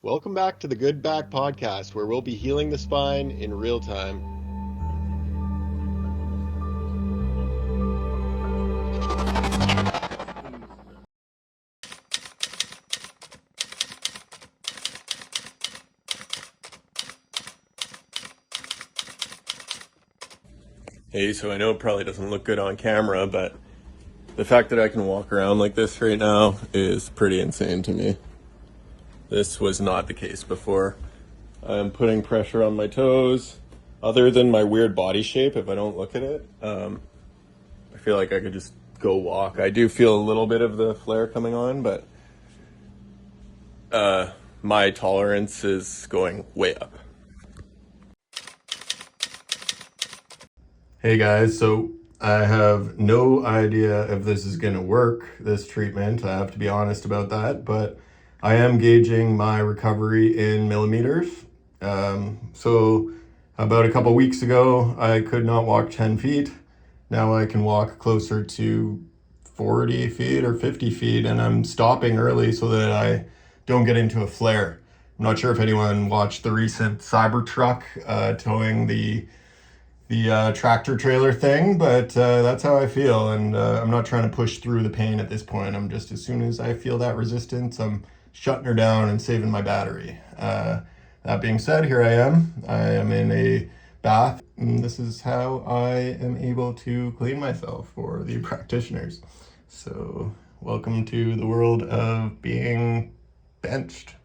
Welcome back to the Good Back Podcast, where we'll be healing the spine in real time. Hey, so I know it probably doesn't look good on camera, but the fact that I can walk around like this right now is pretty insane to me. This was not the case before. I'm putting pressure on my toes. Other than my weird body shape, if I don't look at it, I feel like I could just go walk. I do feel a little bit of the flare coming on, but my tolerance is going way up. Hey guys, so I have no idea if this is going to work, this treatment. I have to be honest about that, but I am gauging my recovery in millimeters. So about a couple weeks ago, I could not walk 10 feet. Now I can walk closer to 40 feet or 50 feet, and I'm stopping early so that I don't get into a flare. I'm not sure if anyone watched the recent Cybertruck towing the tractor trailer thing, but that's how I feel, and I'm not trying to push through the pain at this point. I'm just, as soon as I feel that resistance, I'm shutting her down and saving my battery. That being said, here I am in a bath, and this is how I am able to clean myself for the practitioners. So welcome to the world of being benched.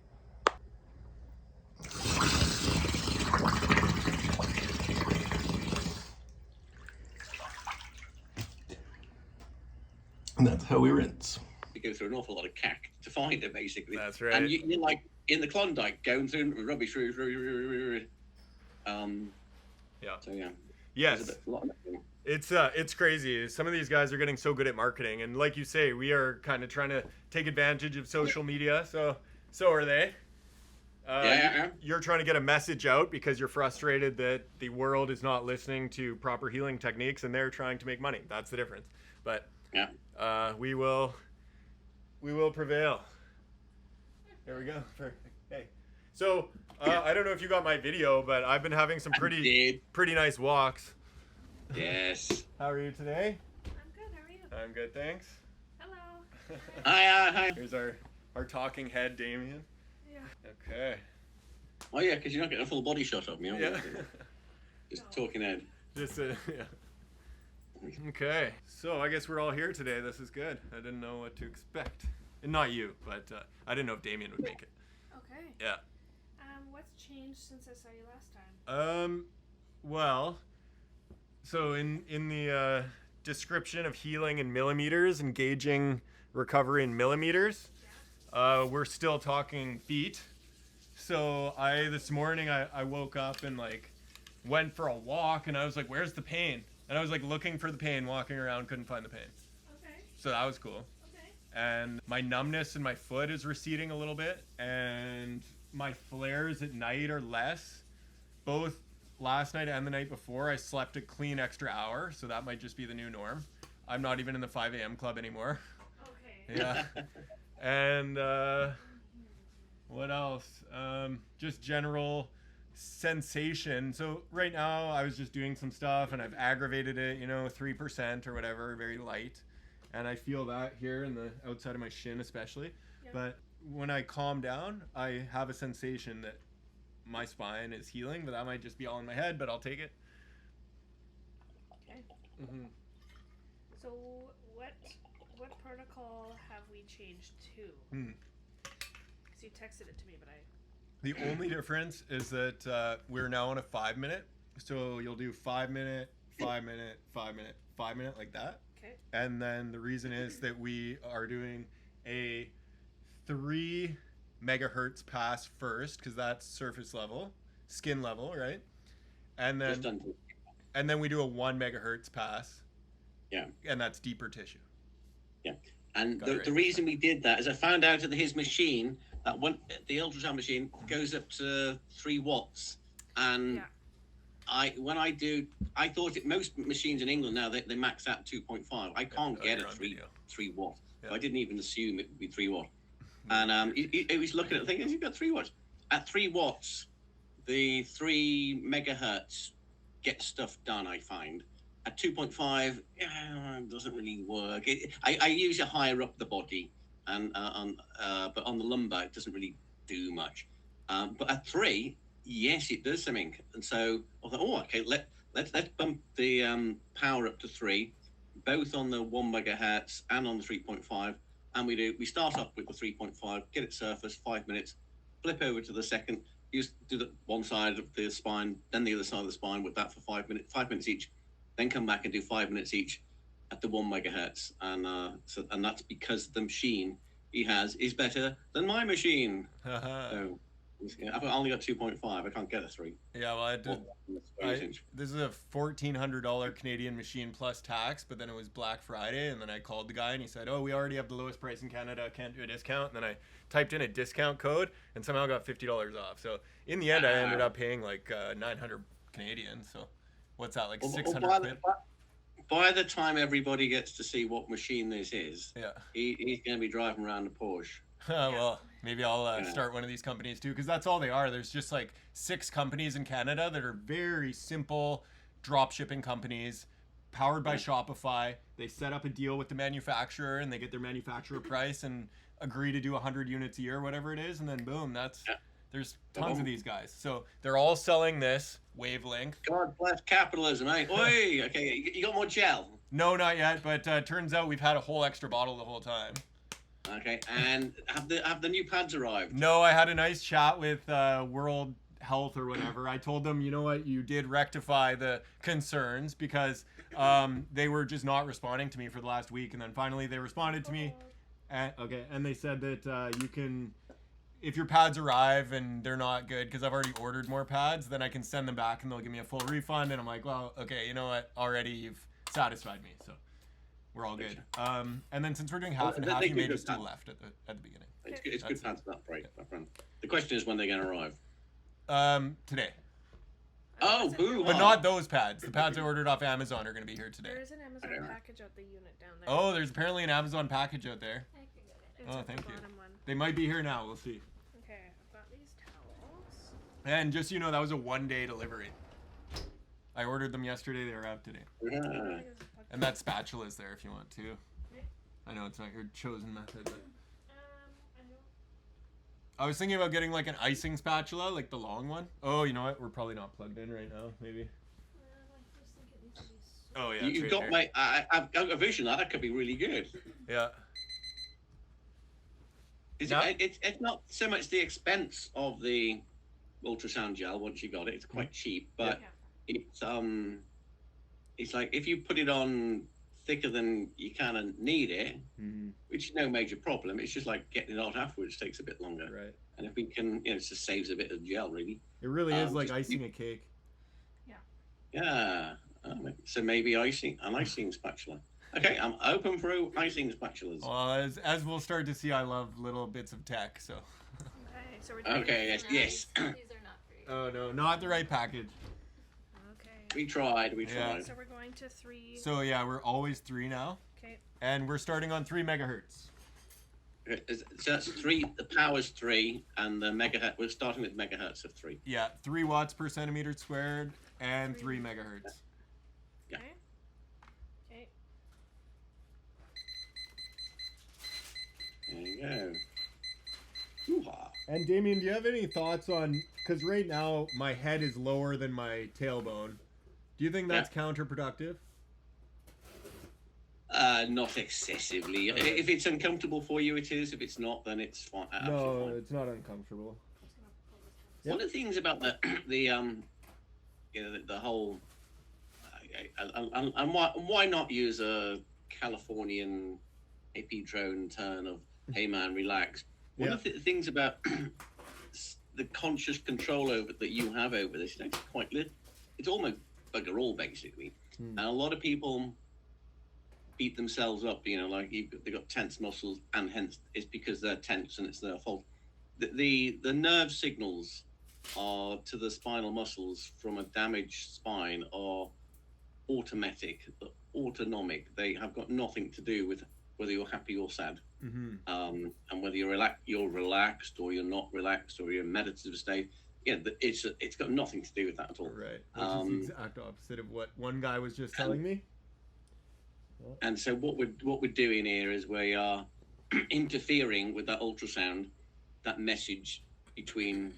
And that's how we rinse. You go through an awful lot of cack to find it, basically. That's right. And you're like in the Klondike going through rubbish. Yeah. So yeah. Yes. It's crazy. Some of these guys are getting so good at marketing, and like you say, we are kind of trying to take advantage of social media. So are they. You're trying to get a message out because you're frustrated that the world is not listening to proper healing techniques, and they're trying to make money. That's the difference. But yeah, we will prevail. There we go. Perfect. Hey, so I don't know if you got my video, but I've been having some pretty nice walks. Yes. How are you today? I'm good. How are you? I'm good, thanks. Hello. Hi. Here's our talking head, Damien. Yeah. Okay. Oh yeah, because you're not getting a full body shot of me. Yeah. Just talking head. Just yeah. Okay, so I guess we're all here today. This is good. I didn't know what to expect. And not you, but I didn't know if Damien would make it. Okay. Yeah. What's changed since I saw you last time? Well, so in the description of healing in millimeters and gauging recovery in millimeters, we're still talking feet. So this morning I woke up and went for a walk, and I was like, where's the pain? And I was looking for the pain, walking around, couldn't find the pain. Okay. So that was cool. Okay. And my numbness in my foot is receding a little bit, and my flares at night are less. Both last night and the night before, I slept a clean extra hour, so that might just be the new norm. I'm not even in the 5 a.m. club anymore. Okay. Yeah. And what else? Just general sensation. So right now I was just doing some stuff and I've aggravated it, 3% or whatever, very light. And I feel that here in the outside of my shin especially. Yeah. But when I calm down, I have a sensation that my spine is healing, but that might just be all in my head, but I'll take it. Okay. Mm-hmm. So what protocol have we changed to? Because you texted it to me, but The only difference is that we're now on a 5 minute. So you'll do 5 minute, 5 minute, 5 minute, 5 minute like that. Okay. And then the reason is that we are doing a 3 megahertz pass first, because that's surface level, skin level, right? And then we do a 1 megahertz pass. Yeah. And that's deeper tissue. Yeah. And Got it right. the reason we did that is I found out that his machine, the ultrasound machine, goes up to 3 watts, and I thought most machines in England now they max out 2.5. I can't get a 3 watt. Yeah. I didn't even assume it would be 3 watt. And he was looking at it thinking, you've got 3 watts. at 3 watts, the 3 megahertz gets stuff done, I find. At 2.5, it doesn't really work. I use it higher up the body, and but on the lumbar, it doesn't really do much. But at 3, yes, it does something. And so I thought, oh, okay, let's bump the power up to 3, both on the 1 megahertz and on the 3.5. And we start off with the 3.5, get it surfaced, 5 minutes, flip over to the second, do the one side of the spine, then the other side of the spine with that for 5 minutes each, then come back and do 5 minutes each at the 1 megahertz. And that's because the machine he has is better than my machine. So I've only got 2.5. I can't get a 3. Yeah, well, this is a $1,400 Canadian machine plus tax, but then it was Black Friday, and then I called the guy, and he said, oh, we already have the lowest price in Canada, can't do a discount. And then I typed in a discount code, and somehow got $50 off. So in the end, I ended up paying like 900 Canadian. So what's that, like 600 quid? By the time everybody gets to see what machine this is, yeah, he's going to be driving around a Porsche. Well, maybe I'll start one of these companies too, because that's all they are. There's just like 6 companies in Canada that are very simple drop shipping companies powered by Shopify. They set up a deal with the manufacturer, and they get their manufacturer price and agree to do 100 units a year, whatever it is, and then boom, there's tons of these guys. So they're all selling this wavelength. God bless capitalism, eh? Oi, okay, you got more gel? No, not yet, but turns out we've had a whole extra bottle the whole time. Okay, and have the new pads arrived? No, I had a nice chat with World Health or whatever. I told them, you know what, you did rectify the concerns, because they were just not responding to me for the last week, and then finally they responded to me. And they said that you can, if your pads arrive and they're not good, because I've already ordered more pads, then I can send them back and they'll give me a full refund. And I'm like, well, okay, you know what, already you've satisfied me, so we're all good. And then since we're doing half and half, you may just do left at the beginning. It's good pads for that break, my friend. The question is when they're going to arrive. Today. Oh, boo! But not those pads. The pads I ordered off Amazon are going to be here today. There is an Amazon package out the unit down there. Oh, there's apparently an Amazon package out there. I can get it. It's Oh, at the thank you. bottom one. They might be here now. We'll see. Okay, I've got these towels. And just so you know, that was a 1-day delivery. I ordered them yesterday. They arrived today. Yeah. And that spatula is there if you want to. I know it's not your chosen method, but I was thinking about getting like an icing spatula, like the long one. Oh, you know what? We're probably not plugged in right now. Maybe. Oh yeah. You've got my. I've got a vision that could be really good. Yeah. It's not so much the expense of the ultrasound gel once you got it. It's quite cheap, but it's like if you put it on thicker than you kind of need it, which is no major problem. It's just like getting it out afterwards takes a bit longer. Right. And if we can, it just saves a bit of gel, really. It really is like icing a cake. Yeah. So maybe an icing spatula. Okay, I'm open for icing spatulas. Well, as we'll start to see, I love little bits of tech, so. Okay, so we're doing Okay, yes. These are not for you. Oh no, not the right package. Okay. We tried. So we're going to 3. So yeah, we're always 3 now. Okay. And we're starting on 3 megahertz. So that's 3. The power's 3, and the megahertz. We're starting with megahertz of 3. Yeah, 3 watts per centimeter squared and 3 megahertz. Yeah. Okay. There you go. Hoo-ha. And Damien, do you have any thoughts on, because right now my head is lower than my tailbone. Do you think that's counterproductive? Not excessively. Okay. If it's uncomfortable for you, it is. If it's not, then it's fine. No, it's not uncomfortable. One of the things about the whole, and why not use a Californian hippie drone turn of "Hey man, relax." One of the things about the conscious control over that you have over this, it's quite it's almost bugger all basically, and a lot of people beat themselves up, like they've got tense muscles, and hence it's because they're tense and it's their fault. The nerve signals are to the spinal muscles from a damaged spine are autonomic. They have got nothing to do with whether you're happy or sad. Mm-hmm. And whether you're relaxed or you're not relaxed or you're in a meditative state. Yeah, it's got nothing to do with that at all. Right. Which is the exact opposite of what one guy was just telling me. And so what we're doing here is we are interfering with that ultrasound, that message between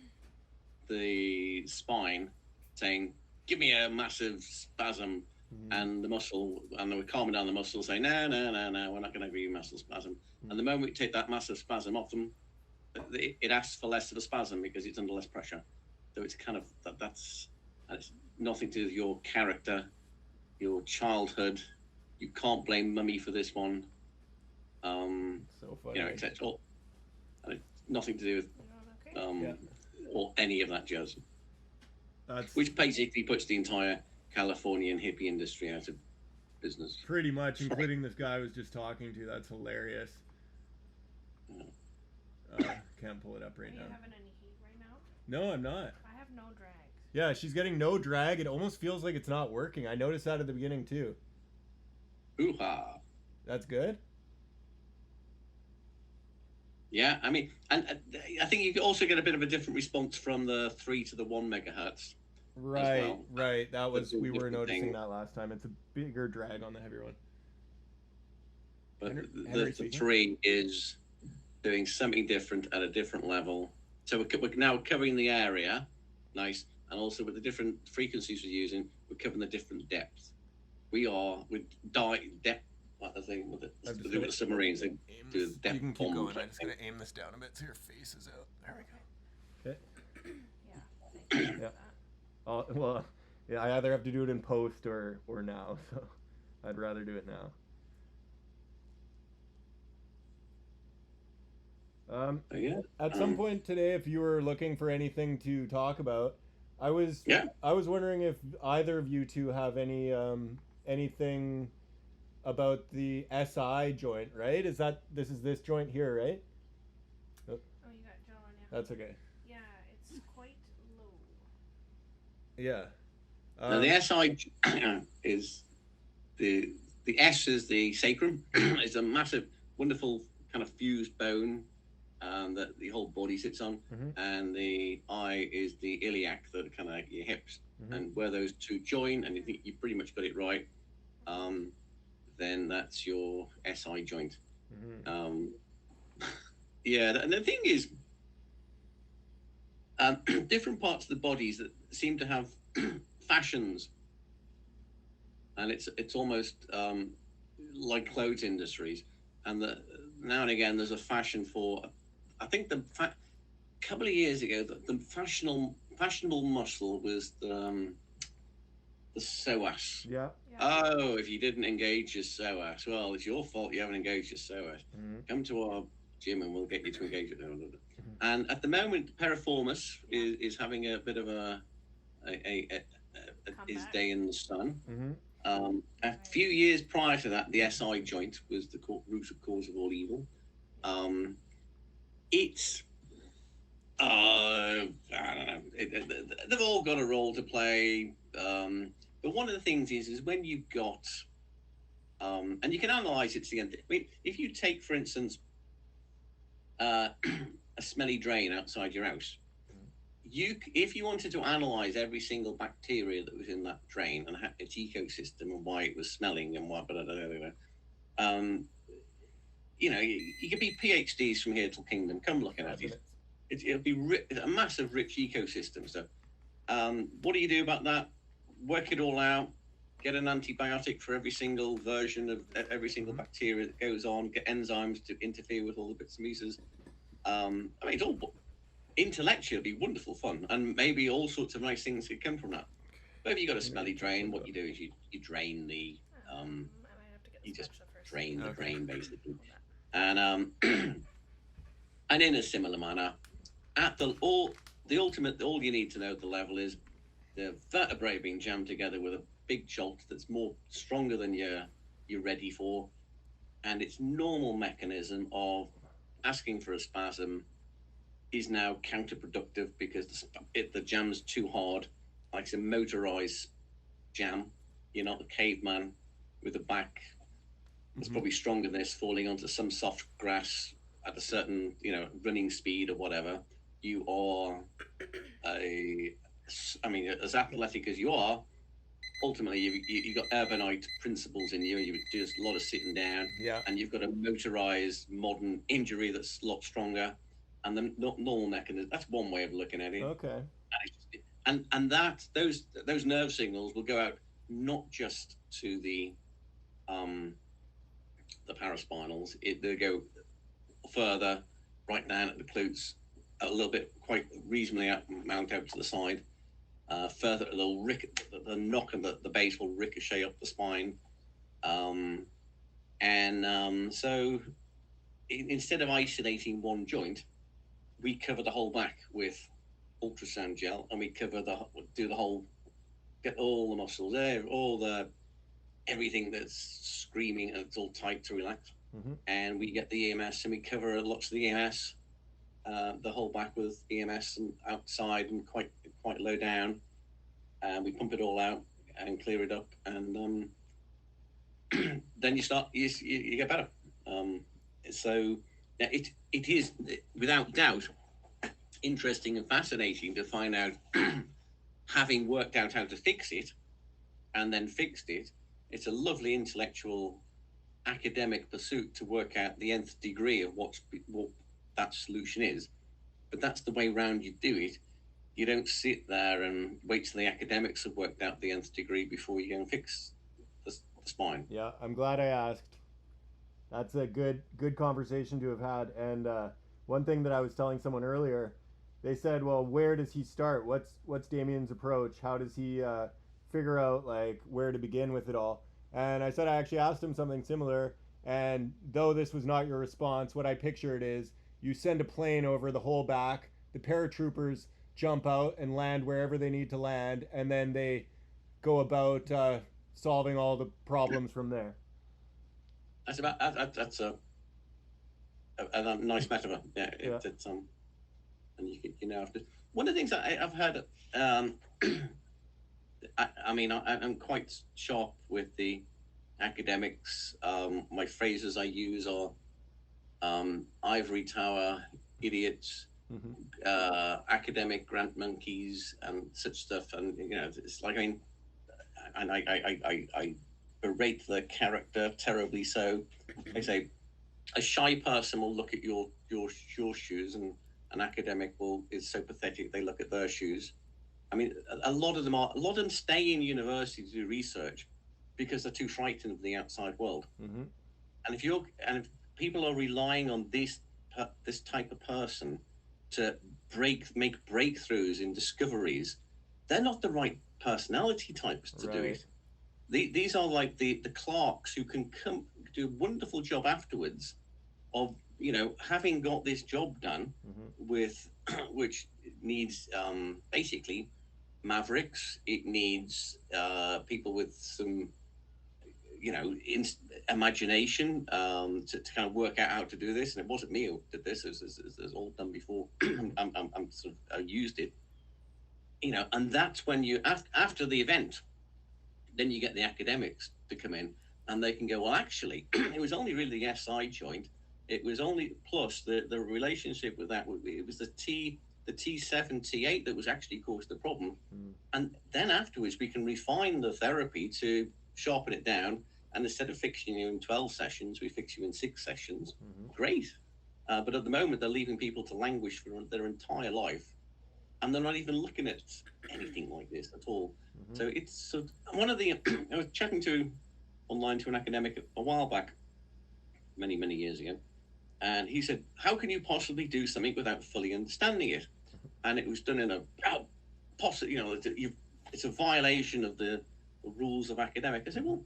the spine saying, give me a massive spasm, and the muscle, and we're calming down the muscle, saying, no, we're not going to give you muscle spasm. And the moment we take that massive spasm off them, it asks for less of a spasm because it's under less pressure. So it's kind of that's it's nothing to do with your character, your childhood. You can't blame mummy for this one. So funny. It's all nothing to do with or any of that jazz. Which basically puts the entire Californian hippie industry out of business. Pretty much, including this guy I was just talking to. That's hilarious. Can't pull it up right now. Are you having any heat right now? No, I'm not. I have no drag. Yeah, she's getting no drag. It almost feels like it's not working. I noticed that at the beginning too. Hoo-ha. That's good. Yeah, I mean, and I think you could also get a bit of a different response from the 3 to the 1 megahertz. Right, well. right. That was, we were noticing thing. that last time. It's a bigger drag on the heavier one. But Henry the 3 is doing something different at a different level. So we're now covering the area, nice, and also with the different frequencies we're using, we're covering the different depths. We are with depth. What the thing with the submarines? They do You depth can keep bomb going. I'm type just thing. gonna aim this down a bit so your face is out. There we go. Okay. Yeah. Thank you Yeah. for that. Well, yeah. I either have to do it in post or now, so I'd rather do it now. Yeah. At some point today, if you were looking for anything to talk about, I was wondering if either of you two have any anything about the SI joint, right? This is this joint here, right? Oh, you got Joe on you. That's okay. Yeah, it's quite low. Yeah. Now the SI is the S is the sacrum. It's a massive, wonderful kind of fused bone that the whole body sits on, and the I is the iliac, that kind of your hips, and where those two join, and you think you pretty much got it right, then that's your SI joint. Yeah, and the thing is, different parts of the bodies that seem to have fashions, and it's almost like clothes industries, and now and again there's a fashion for. I think a couple of years ago, the fashionable muscle was the psoas. Yeah. Oh, if you didn't engage your psoas, well, it's your fault you haven't engaged your psoas. Come to our gym and we'll get you to engage it. And at the moment, piriformis is having a bit of his day in the sun. A few years prior to that, the SI joint was the root cause of all evil. It's I don't know. They've all got a role to play. But one of the things is when you've got, and you can analyze it to the end. I mean, if you take, for instance, a smelly drain outside your house, if you wanted to analyze every single bacteria that was in that drain and its ecosystem and why it was smelling and what, you could be PhDs from here till kingdom. Come looking at it. It'll be a massive, rich ecosystem. So, what do you do about that? Work it all out. Get an antibiotic for every single version of every single bacteria that goes on. Get enzymes to interfere with all the bits and pieces. I mean, it's all intellectually wonderful fun, and maybe all sorts of nice things could come from that. But if you've got a smelly drain, what you do is you drain the you just drain the drain basically, and and in a similar manner, at all you need to know at the level is the vertebrae being jammed together with a big jolt that's more stronger than you're ready for, and its normal mechanism of asking for a spasm is now counterproductive because the jam's too hard, like it's a motorized jam. You're not the caveman with the back It's probably stronger than this falling onto some soft grass at a certain, running speed or whatever. You are as athletic as you are, ultimately you've got urbanite principles in you. You do a lot of sitting down, Yeah. and you've got a motorized modern injury that's a lot stronger, and the normal mechanism. That's one way of looking at it. Okay. And that those nerve signals will go out not just to the paraspinals. They go further, right down at the glutes, a little bit, quite reasonably mount out to the side. Further, the knock of the base will ricochet up the spine. So instead of isolating one joint, we cover the whole back with ultrasound gel, and we get all the muscles there, everything that's screaming and it's all tight to relax. And we get the EMS, and we cover lots of the EMS, the whole back with EMS and outside and quite low down, and we pump it all out and clear it up, and then you get better. So it is without doubt interesting and fascinating to find out, having worked out how to fix it and then fixed it. It's a lovely intellectual academic pursuit to work out the nth degree of what that solution is, but that's the way round you do it. You don't sit there and wait till the academics have worked out the nth degree before you go and fix the spine. Yeah, I'm glad I asked. That's a good conversation to have had. And one thing that I was telling someone earlier, they said, well, where does he start? What's Damien's approach? How does he figure out like where to begin with it all? And I said I actually asked him something similar, and though this was not your response, what I pictured is you send a plane over the whole back, the paratroopers jump out and land wherever they need to land, and then they go about solving all the problems from there. That's a nice metaphor. Yeah, Yeah. It's and after one of the things that I've heard. I'm quite sharp with the academics. My phrases I use are ivory tower idiots, academic grant monkeys, and such stuff. And it's like, and I berate the character terribly. So I say a shy person will look at your shoes, and an academic is so pathetic they look at their shoes. I mean, a lot of them stay in university to do research because they're too frightened of the outside world. And if people are relying on this type of person to make breakthroughs in discoveries, they're not the right personality types to do it. These are like the clerks who can come do a wonderful job afterwards of having got this job done with which needs basically mavericks. It needs people with some imagination to kind of work out how to do this. And it wasn't me who did this. It was all done before. I'm sort of used it, and that's when you after the event, then you get the academics to come in, and they can go, well, actually, it was only really the SI joint. It was only plus the relationship with that. It was the T7, T8 that was actually caused the problem. And then afterwards, we can refine the therapy to sharpen it down. And instead of fixing you in 12 sessions, we fix you in 6 sessions. Great. But at the moment, they're leaving people to languish for their entire life. And they're not even looking at anything like this at all. So it's one of the, I was chatting online to an academic a while back, many, many years ago. And he said, how can you possibly do something without fully understanding it? And it was done in it's a violation of the rules of academic. I said, well,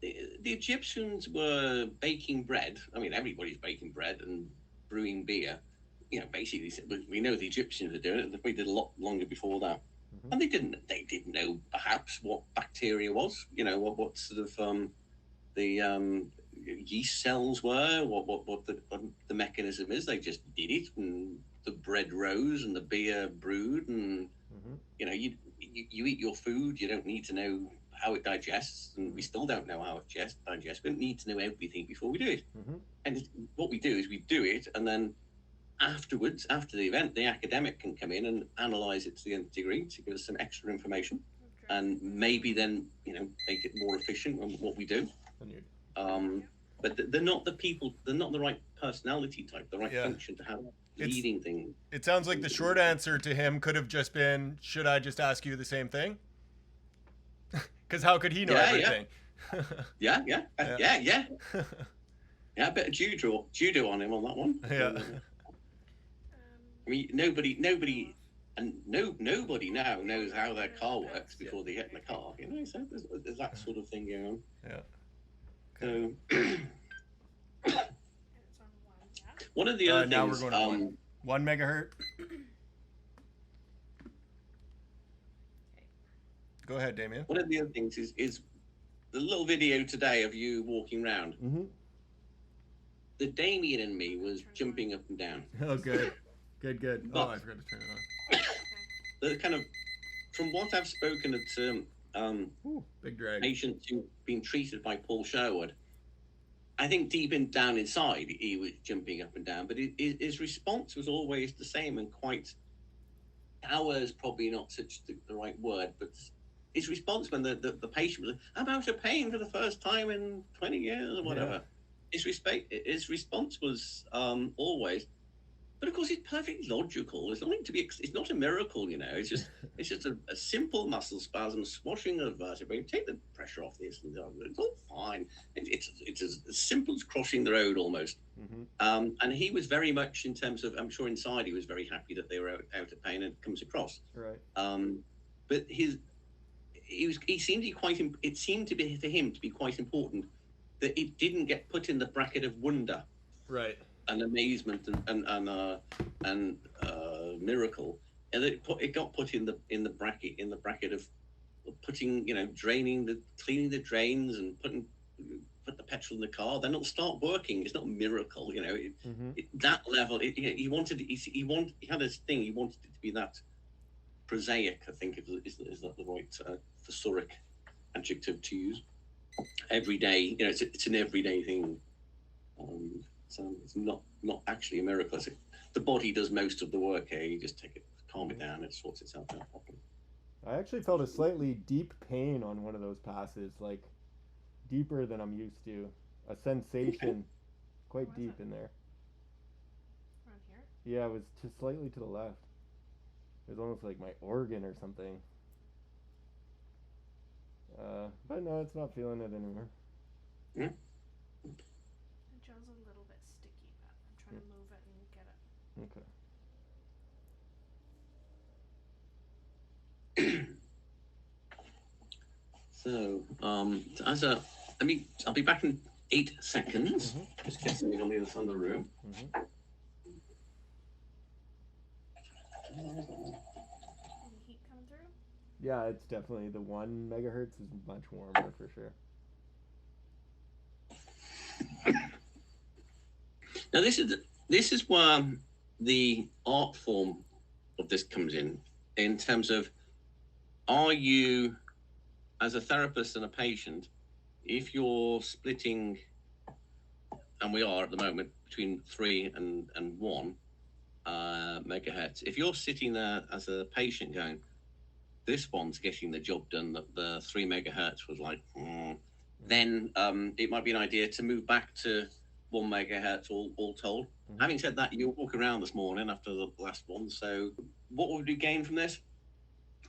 the Egyptians were baking bread. I mean, everybody's baking bread and brewing beer. Basically, we know the Egyptians were doing it. We did a lot longer before that. And they didn't know perhaps what bacteria was, what sort of the yeast cells were, what the mechanism is. They just did it, and the bread rose and the beer brewed, and you eat your food. You don't need to know how it digests, and we still don't know how it digests. We don't need to know everything before we do it. And what we do is we do it, and then afterwards, after the event, the academic can come in and analyze it to the nth degree to give us some extra information, and maybe then make it more efficient on what we do. But they're not the people. They're not the right personality type, the right function to have leading things. It sounds like the short answer to him could have just been, "Should I just ask you the same thing?" Because how could he know everything? Yeah. Yeah, a bit of judo on him on that one. Yeah. I mean, nobody now knows how their car works before they get in the car. So there's that sort of thing going on. Yeah. So one of the other now things. We're going to 1 megahertz. Go ahead, Damien. One of the other things is the little video today of you walking around. The Damien in me was jumping up and down. Oh, good. Good. But I forgot to turn it on. The kind of, from what I've spoken to big drag patients who've been treated by Paul Sherwood, I think down inside he was jumping up and down, but his response was always the same and quite. Power is probably not such the right word, but his response when the patient was like, "I'm out of pain for the first time in 20 years" or whatever. His response was always, but of course it's perfectly logical. It's nothing to be. It's not a miracle, It's just a simple muscle spasm, swashing of the vertebrae. Take the pressure off this, and it's all fine. It's as simple as crossing the road almost. And he was very much in terms of. I'm sure inside he was very happy that they were out of pain, and it comes across. Right. But he seemed to be quite. It seemed to be for him to be quite important that it didn't get put in the bracket of wonder. Right. And amazement and miracle, and it got put in the bracket of putting cleaning the drains and put the petrol in the car. Then it'll start working. It's not a miracle, that level. He had this thing. He wanted it to be that prosaic. I think is that the right thesauric adjective to use? Every day, it's an everyday thing. So it's not actually a miracle. The body does most of the work here. You just calm it down, it sorts itself out properly. I actually felt a slightly deep pain on one of those passes, like deeper than I'm used to. A sensation quite deep in there. Around here? Yeah, it was just slightly to the left. It was almost like my organ or something. But no, it's not feeling it anymore. Yeah. The gel's a little bit sticky, but I'm trying to move it and get it. So, I'll be back in 8 seconds. Just get something on the other side of the room. Any heat coming through? Yeah, it's definitely the 1 megahertz is much warmer for sure. Now this is where the art form of this comes in terms of, are you, as a therapist and a patient, if you're splitting, and we are at the moment, between 3 and 1 megahertz, if you're sitting there as a patient going, this one's getting the job done, that the 3 megahertz was like, then it might be an idea to move back to 1 megahertz all told. Having said that, you walk around this morning after the last one, so what would we gain from this?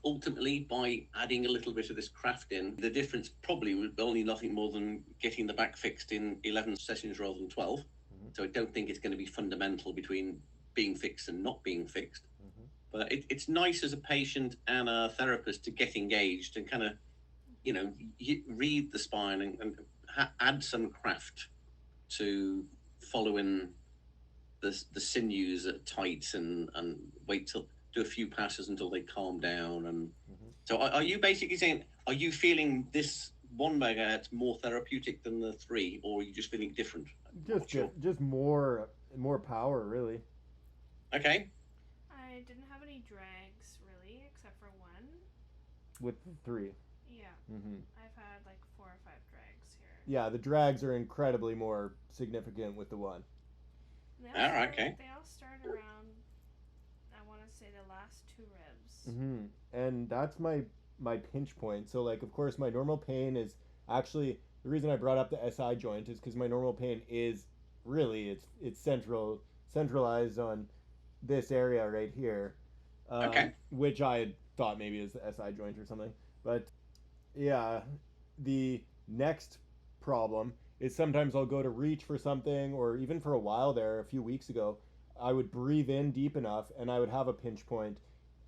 Ultimately, by adding a little bit of this craft in, the difference probably would be only nothing more than getting the back fixed in 11 sessions rather than 12. So I don't think it's going to be fundamental between being fixed and not being fixed. But it's nice as a patient and a therapist to get engaged and kind of, read the spine and add some craft to following the sinews at tight and wait till do a few passes until they calm down. And so are you basically saying, are you feeling this 1 megahertz more therapeutic than the 3, or are you just feeling different? Just more power, really. Okay. I didn't have any drags really, except for one. With the 3. Yeah. Mm-hmm. I've had like 4 or 5 drags here. Yeah, the drags are incredibly more significant with the one. And All right, okay. they all start around, I want to say, the last 2 ribs. Mm-hmm. And that's my pinch point. So like, of course, my normal pain is actually the reason I brought up the SI joint is because my normal pain is really it's centralized on this area right here, Okay. which I had thought maybe is the SI joint or something. But yeah, the next problem is sometimes I'll go to reach for something, or even for a while there, a few weeks ago, I would breathe in deep enough and I would have a pinch point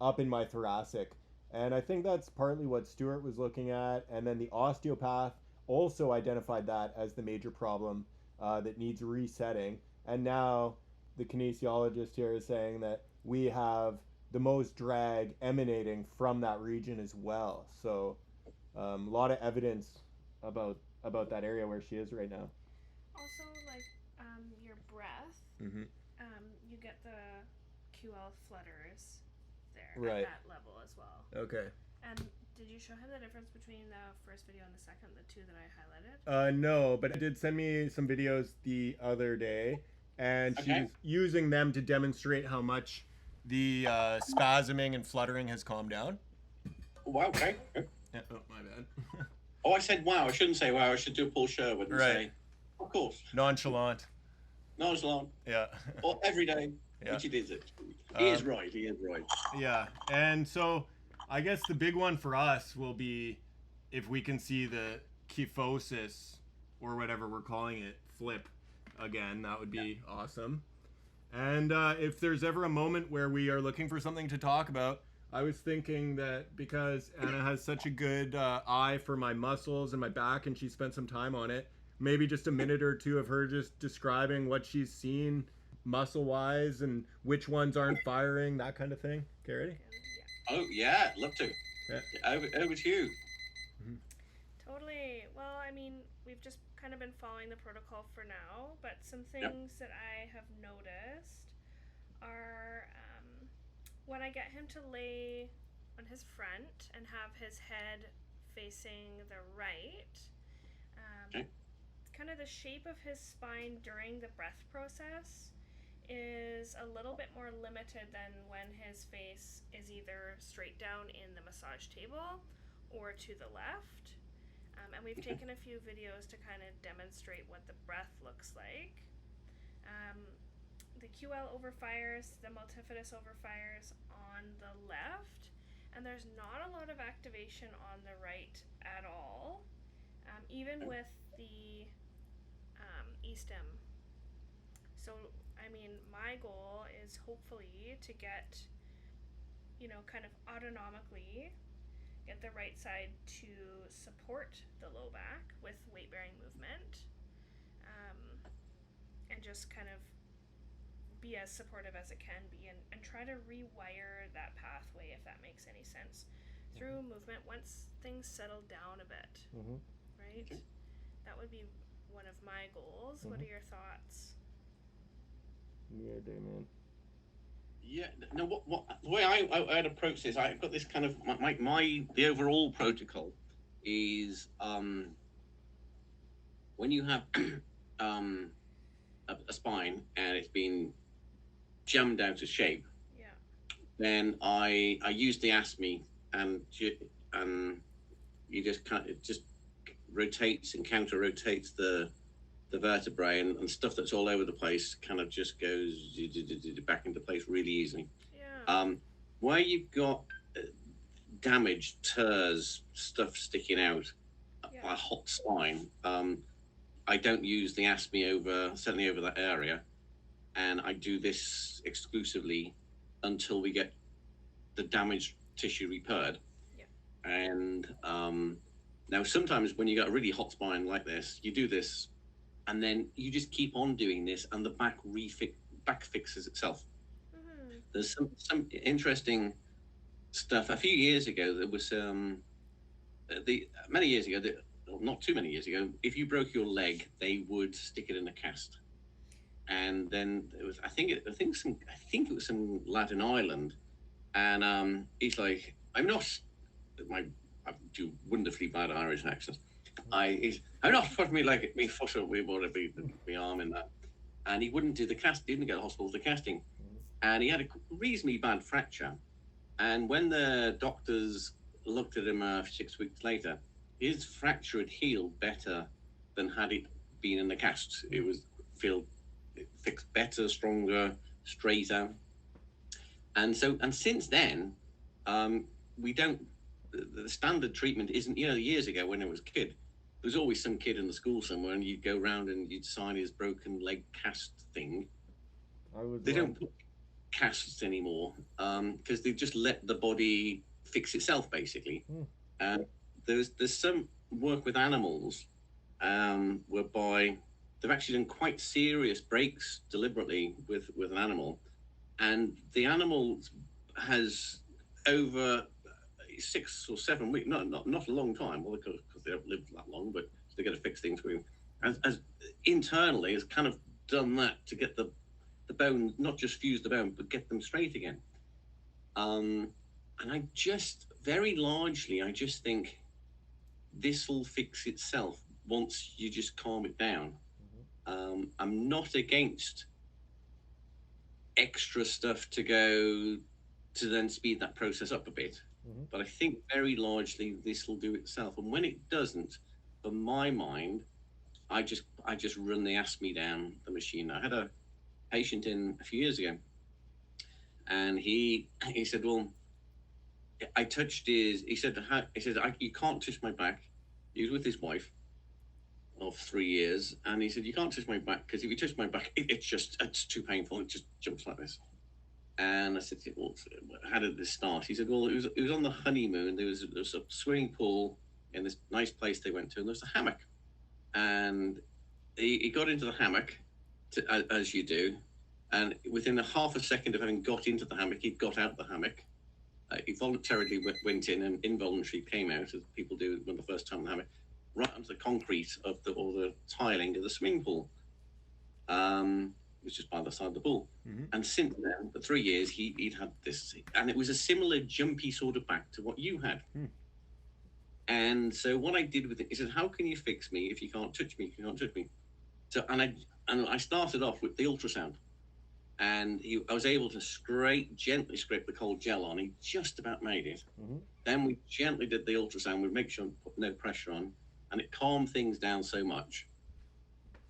up in my thoracic. And I think that's partly what Stuart was looking at. And then the osteopath also identified that as the major problem that needs resetting. And now the kinesiologist here is saying that we have the most drag emanating from that region as well. So a lot of evidence about that area where she is right now. Also, like your breath, Mm-hmm. you get the QL flutters there Right. at that level as well. Okay. And did you show him the difference between the first video and the second, the 2 that I highlighted? No, but it did send me some videos the other day, and she Okay. was using them to demonstrate how much the spasming and fluttering has calmed down. Wow, okay. Yeah, oh, my bad. Oh, I said wow. I shouldn't say wow. I should do Paul Sherwood and Right. say, of course, Nonchalant. nonchalant, Yeah. or every day, Yeah. which it is. He is right. He is right. Yeah, and so I guess the big one for us will be if we can see the kyphosis or whatever we're calling it flip again. That would be awesome. And if there's ever a moment where we are looking for something to talk about, I was thinking that because Anna has such a good eye for my muscles and my back, and she spent some time on it, maybe just a minute or two of her just describing what she's seen muscle wise and which ones aren't firing, that kind of thing. Carrie? Yeah. Oh yeah, love to. Yeah. Over to you. Totally. Well, I mean, we've just kind of been following the protocol for now, but some things that I have noticed are when I get him to lay on his front and have his head facing the right, Okay. kind of the shape of his spine during the breath process is a little bit more limited than when his face is either straight down in the massage table or to the left. And we've taken a few videos to kind of demonstrate what the breath looks like. The QL overfires, the multifidus overfires on the left, and there's not a lot of activation on the right at all, even with the E-stem. So, I mean, my goal is hopefully to get, kind of autonomically get the right side to support the low back with weight-bearing movement, and just kind of be as supportive as it can be, and try to rewire that pathway, if that makes any sense, through movement once things settle down a bit. Mm-hmm. Right? Okay. That would be one of my goals. What are your thoughts? Yeah, Damien. Yeah. No. What? The way I'd approach this, I've got this kind of the overall protocol is when you have a spine and it's been jammed out of shape, Yeah. then I use the ASME and you just it just rotates and counter rotates the vertebrae and stuff that's all over the place kind of just goes back into place really easily. Yeah. Where you've got damaged tears, stuff sticking out, a hot spine, I don't use the ASME certainly over that area, and I do this exclusively until we get the damaged tissue repaired. Yeah. And now sometimes when you got a really hot spine like this, you do this and then you just keep on doing this and the back fixes itself. Mm-hmm. There's some interesting stuff. A few years ago, there was many years ago, not too many years ago, if you broke your leg, they would stick it in a cast. And then it was, I think it was some lad in Ireland, and he's like, I I do wonderfully bad Irish accent. I'm not putting me like me foot up, we want to be my arm in that. And he wouldn't do the cast, didn't go to hospital for the casting. And he had a reasonably bad fracture. And when the doctors looked at him 6 weeks later, his fracture had healed better than had it been in the cast. It was fixed better, stronger, straighter. And since then, we don't. The standard treatment isn't. Years ago when I was a kid, there was always some kid in the school somewhere, and you'd go around and you'd sign his broken leg cast thing. They don't put casts anymore because they just let the body fix itself, basically. And there's some work with animals whereby they've actually done quite serious breaks deliberately with an animal, and the animal has over 6 or 7 weeks, not a long time, well, because they don't live that long, but they're going to fix things for you. As internally has kind of done that to get the bone, not just fuse the bone, but get them straight again. And I just think this will fix itself once you just calm it down. I'm not against extra stuff to go to then speed that process up a bit. But I think very largely this will do itself. And when it doesn't, for my mind, I just run the ASME down the machine. I had a patient in a few years ago, and he said, well, I touched his, he said, you can't touch my back. He was with his wife of 3 years, and he said, you can't touch my back because if you touch my back, it's too painful. It just jumps like this. And I said, well, how did this start? He said, well, it was on the honeymoon. There was a swimming pool in this nice place they went to, and there was a hammock. And he got into the hammock, as you do, and within a half a second of having got into the hammock, he got out the hammock. He voluntarily went in and involuntarily came out, as people do when the first time in the hammock, right onto the concrete or the tiling of the swimming pool, which is by the side of the pool. And since then, for 3 years, he'd had this, and it was a similar jumpy sort of back to what you had. And so what I did with it, he said, how can you fix me if you can't touch me? If you can't touch me. So and I started off with the ultrasound, and I was able to gently scrape the cold gel on. He just about made it. Then we gently did the ultrasound. We'd make sure to put no pressure on, and it calmed things down so much,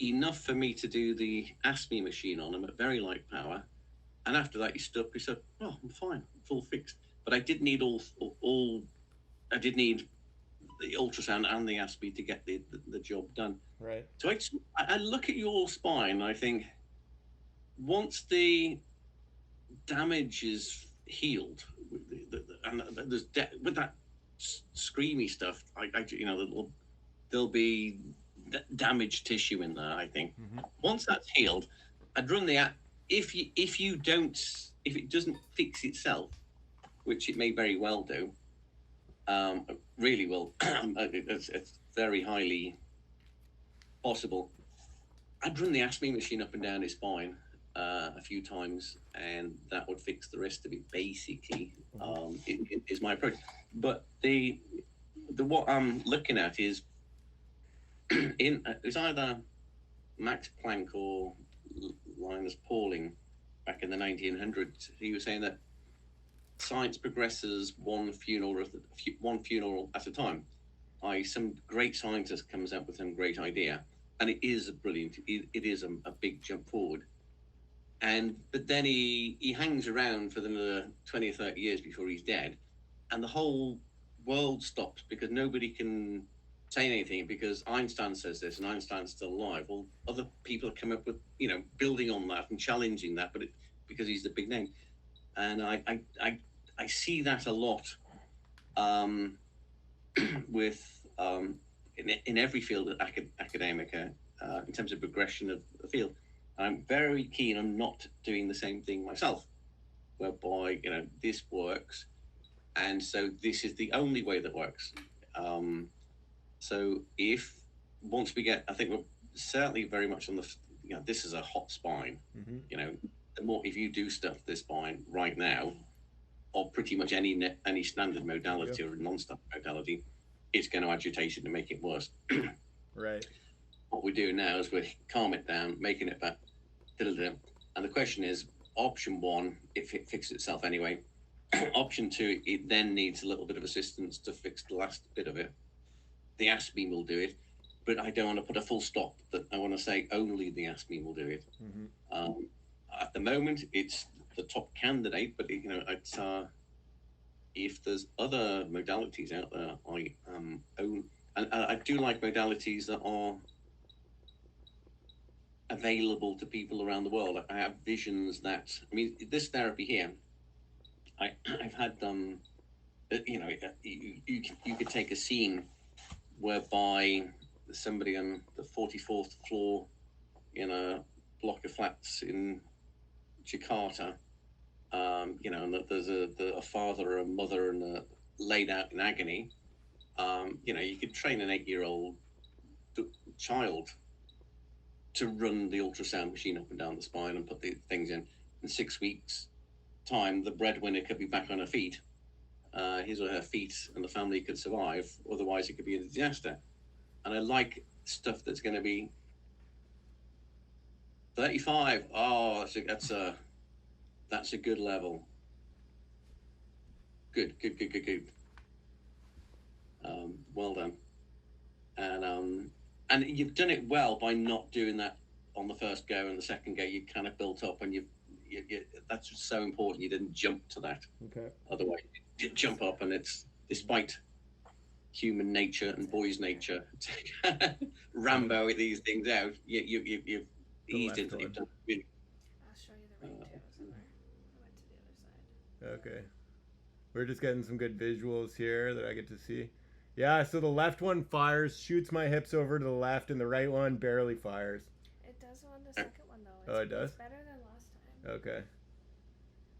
enough for me to do the ASME machine on him at very light power. And after that, he stood up. He said, "Oh, I'm fine. It's all fixed." But I did need I did need the ultrasound and the ASPE to get the job done. Right. So I look at your spine and I think, once the damage is healed, and there's with that screamy stuff, there'll be damaged tissue in there. I think once that's healed, I'd run the if it doesn't fix itself, which it may very well do. Really will. It's very highly possible. I'd run the ASME machine up and down his spine a few times, and that would fix the rest of it. Basically, it is my approach. But the what I'm looking at is it's either Max Planck or Linus Pauling back in the 1900s. He was saying that science progresses one funeral at a time. Some great scientist comes up with some great idea, and it is brilliant. It is a big jump forward. But then he hangs around for another 20 or 30 years before he's dead, and the whole world stops because nobody can say anything because Einstein says this and Einstein's still alive. Well, other people come up with, building on that and challenging that, but because he's the big name. And I see that a lot with in every field of academica in terms of progression of the field. I'm very keen on not doing the same thing myself, whereby this works, and so this is the only way that works. So if once we get, I think we're certainly very much on the this is a hot spine. The more if you do stuff this spine right now, of pretty much any standard modality or non-standard modality, it's going to agitate it and make it worse. Right. What we're doing now is we're calm it down, making it back. And the question is, option one, if it fixes itself anyway. Option two, it then needs a little bit of assistance to fix the last bit of it. The aspirin will do it, but I don't want to put a full stop. That I want to say only the aspirin will do it. At the moment, it's the top candidate, but it's if there's other modalities out there, I own, and I do like modalities that are available to people around the world. I have visions that, I mean, this therapy here, I've had you could take a scene whereby somebody on the 44th floor in a block of flats in Jakarta, and that there's a father or a mother and laid out in agony. You could train an 8-year-old child to run the ultrasound machine up and down the spine and put the things in 6 weeks time. The breadwinner could be back on her feet, his or her feet, and the family could survive. Otherwise it could be a disaster. And I like stuff that's going to be 35. Oh, that's a good level. Good. Well done. And you've done it well by not doing that on the first go, and the second go you kind of built up, and you that's just so important. You didn't jump to that. Okay. Otherwise, you jump up, and it's despite human nature and boys' nature to Rambo these things out. You've eased into it. I'll show you the right too. I went to the other side. Okay. We're just getting some good visuals here that I get to see. Yeah, so the left one fires, shoots my hips over to the left, and the right one barely fires. It does on the second one though. Oh, it does? It's better than last time. Okay.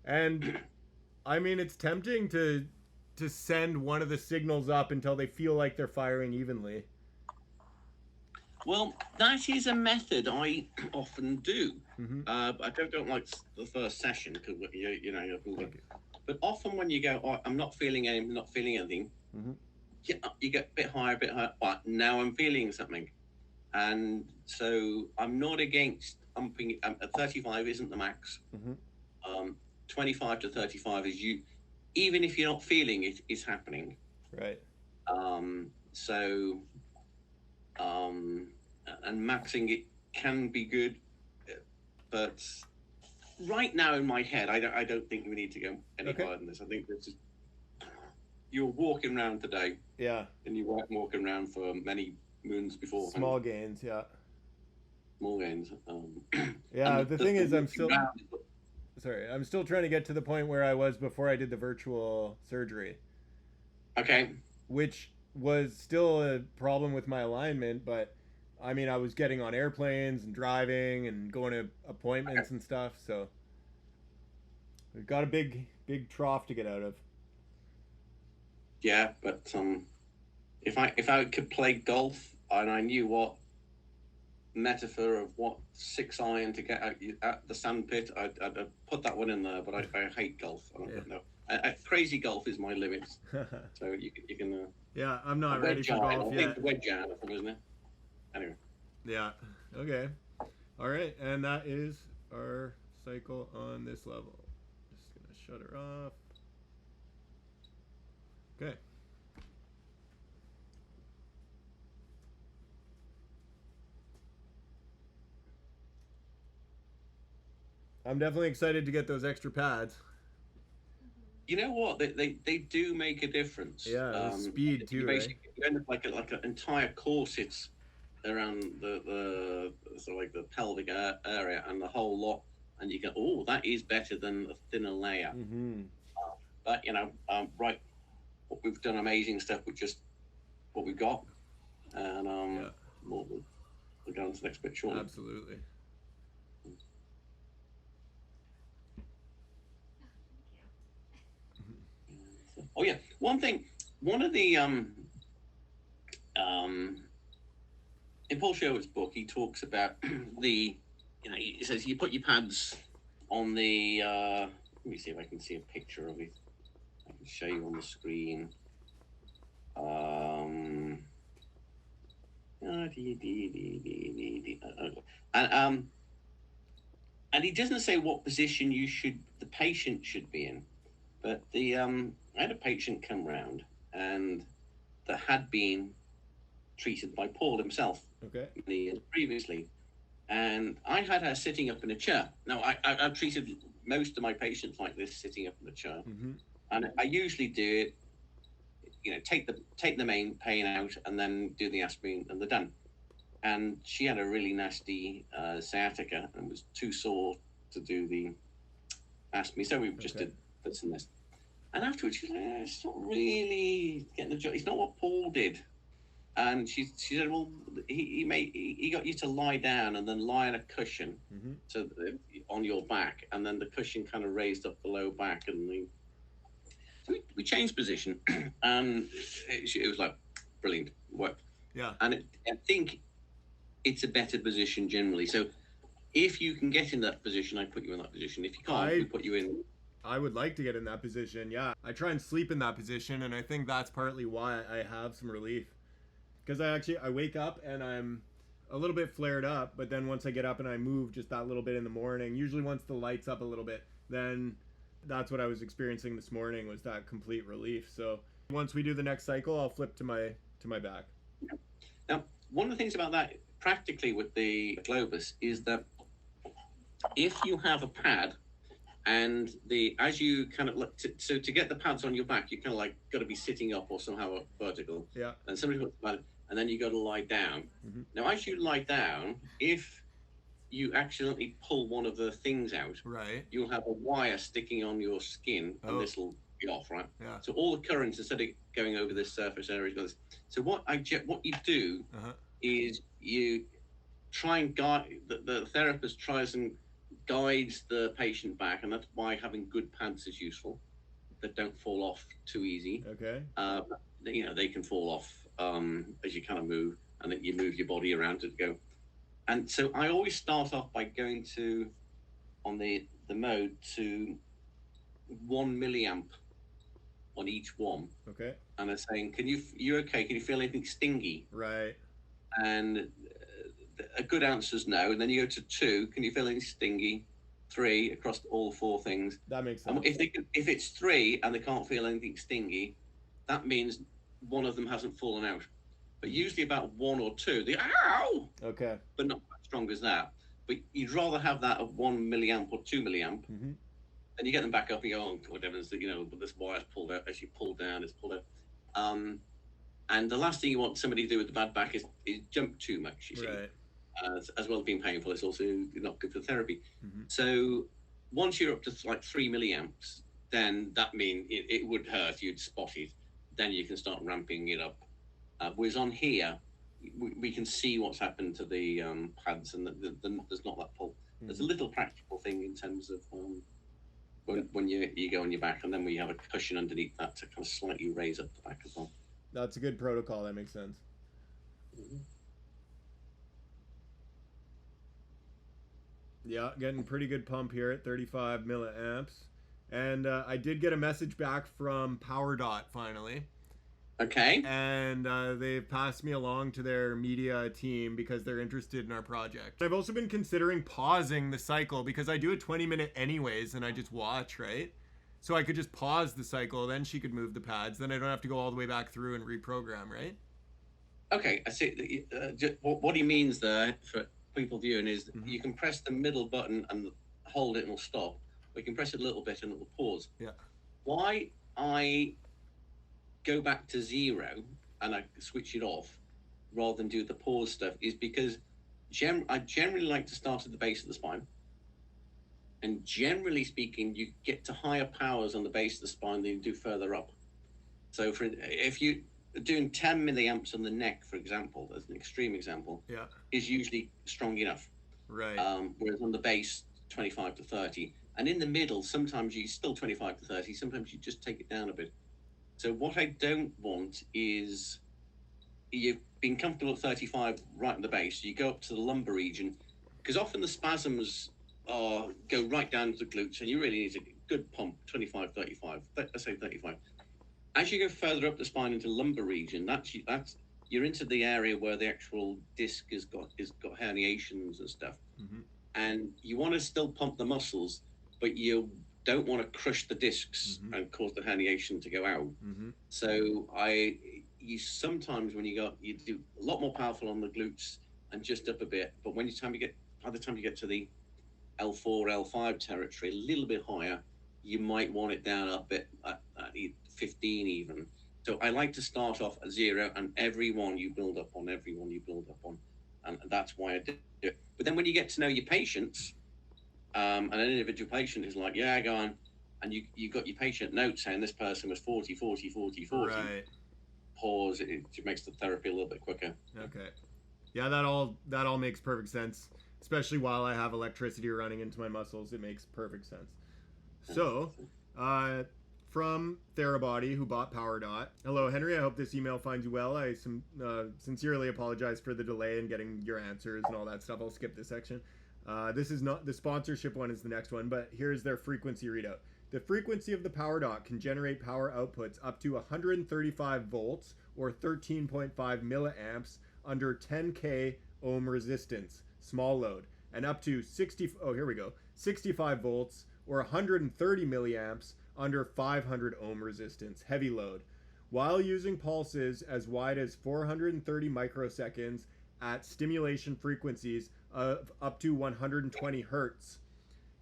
And I mean, it's tempting to send one of the signals up until they feel like they're firing evenly. Well, that is a method I often do. I don't like the first session because but often when you go, I'm not feeling anything. You get a bit higher, but now I'm feeling something, and so I'm not against umping. 35 isn't the max. 25 to 35 is you, even if you're not feeling it, is happening. Right. And maxing it can be good, but right now in my head, I don't think we need to go any higher than this. I think this is, you're walking around today. Yeah. And you weren't walking around for many moons before. Small gains, yeah. Small gains. Yeah, the thing is, I'm still trying to get to the point where I was before I did the virtual surgery. Okay. Which was still a problem with my alignment, but I mean, I was getting on airplanes and driving and going to appointments and stuff, so we've got a big trough to get out of. Yeah, but if I could play golf and I knew what metaphor of what 6 iron to get at the sand pit, I'd put that one in there. But I hate golf. Crazy golf is my limit. So you can. Yeah, I'm not ready for golf yet. Wedge iron, isn't it? Anyway. Yeah. Okay. All right, and that is our cycle on this level. Just gonna shut her off. Okay. I'm definitely excited to get those extra pads. You know what? They do make a difference. Yeah, speed too. Basically, you end up like an entire corsets around the sort of like the pelvic area and the whole lot, and you go, oh, that is better than a thinner layer. But right. We've done amazing stuff with just what we've got, and we'll go on to the next bit shortly. Absolutely. Oh yeah, one of the in Paul Sherwood's book, he talks about he says you put your pads on the. Let me see if I can see a picture of it. show you on the screen. And he doesn't say what position the patient should be in, but I had a patient come round and that had been treated by Paul himself many years previously, and I had her sitting up in a chair. Now I've treated most of my patients like this, sitting up in a chair, and I usually do it. Take the main pain out and then do the aspirin and they're done. And she had a really nasty sciatica and was too sore to do the aspirin, so we just did this and this. And afterwards, she was like, it's not really getting the job. It's not what Paul did. And she said, well, he got you to lie down and then lie on a cushion on your back, and then the cushion kind of raised up the low back, and we changed position, and it was like brilliant work. Yeah. And I think it's a better position generally. So if you can get in that position, I put you in that position. If you can't, we put you in. I would like to get in that position. Yeah, I try and sleep in that position, and I think that's partly why I have some relief. Because I wake up and I'm a little bit flared up, but then once I get up and I move just that little bit in the morning, usually once the light's up a little bit, then that's what I was experiencing this morning, was that complete relief. So once we do the next cycle, I'll flip to my back. Now, one of the things about that practically with the Globus is that if you have a pad, and as you kind of look so to get the pads on your back, you kind of like got to be sitting up or somehow vertical. Yeah. And somebody puts the pad, and then you got to lie down. Now, as you lie down, if you accidentally pull one of the things out, right, you'll have a wire sticking on your skin, and this will be off, right? Yeah. So all the currents, instead of going over this surface area, goes. So what you do is you try and guide. The therapist tries and guides the patient back, and that's why having good pads is useful, that don't fall off too easy. Okay. They can fall off as you kind of move, and that you move your body around to go. And so I always start off by going on the mode to 1 milliamp on each one. Okay. And I'm saying, you okay? Can you feel anything stingy? Right. And a good answer is no. And then you go to 2. Can you feel anything stingy? 3 across all 4 things. That makes sense. And if it's 3 and they can't feel anything stingy, that means one of them hasn't fallen out. But usually about 1 or 2, they ow. Okay. But not as strong as that. But you'd rather have that at 1 milliamp or 2 milliamp. And you get them back up and you go, oh, whatever, but this wire's pulled out. As you pull down, it's pulled out. And the last thing you want somebody to do with the bad back is jump too much, you see. Right. As well as being painful, it's also not good for therapy. So once you're up to like 3 milliamps, then that means it would hurt, you'd spot it. Then you can start ramping it up. Whereas on here, we can see what's happened to the pads, and there's not that pull. There's a little practical thing in terms of when you go on your back, and then we have a cushion underneath that to kind of slightly raise up the back as well. That's a good protocol. That makes sense. Yeah, getting pretty good pump here at 35 milliamps. And I did get a message back from PowerDot finally. Okay. And they've passed me along to their media team because they're interested in our project. I've also been considering pausing the cycle because I do a 20-minute anyways and I just watch, right? So I could just pause the cycle, then she could move the pads. Then I don't have to go all the way back through and reprogram, right? Okay, I see. What he means there for people viewing is you can press the middle button and hold it and it'll stop. Or you can press it a little bit and it'll pause. Yeah. Why I go back to 0 and I switch it off rather than do the pause stuff is because I generally like to start at the base of the spine. And generally speaking, you get to higher powers on the base of the spine than you do further up. So if you doing 10 milliamps on the neck, for example, as an extreme example, is usually strong enough. Right. Whereas on the base, 25 to 30. And in the middle, sometimes you still 25 to 30. Sometimes you just take it down a bit. So what I don't want is you've been comfortable at 35 right in the base. You go up to the lumbar region, because often the spasms go right down to the glutes, and you really need a good pump, 25, 35. Let's say 35. as you go further up the spine into lumbar region, that's you're into the area where the actual disc has got herniations and stuff, Mm-hmm. and you want to still pump the muscles, but you don't want to crush the discs Mm-hmm. and cause the herniation to go out. Mm-hmm. So you sometimes when you do a lot more powerful on the glutes and just up a bit, but by the time you get to the L4, L5 territory, a little bit higher, you might want it down a bit at 15 even. So I like to start off at 0, and every one you build up on, and that's why I do it. But then when you get to know your patients, and an individual patient is like, yeah, go on, and you got your patient notes saying this person was 40, 40, 40, 40. Right. Pause. It makes the therapy a little bit quicker. Okay. Yeah, that all makes perfect sense. Especially while I have electricity running into my muscles, it makes perfect sense. So, from Therabody, who bought PowerDot. Hello, Henry. I hope this email finds you well. I sincerely apologize for the delay in getting your answers and all that stuff. I'll skip this section. This is not the sponsorship one. Is the next one, but here's their frequency readout. The frequency of the PowerDot can generate power outputs up to 135 volts or 13.5 milliamps under 10k ohm resistance, small load, and up to 65 volts or 130 milliamps under 500 ohm resistance, heavy load, while using pulses as wide as 430 microseconds at stimulation frequencies of up to 120 hertz.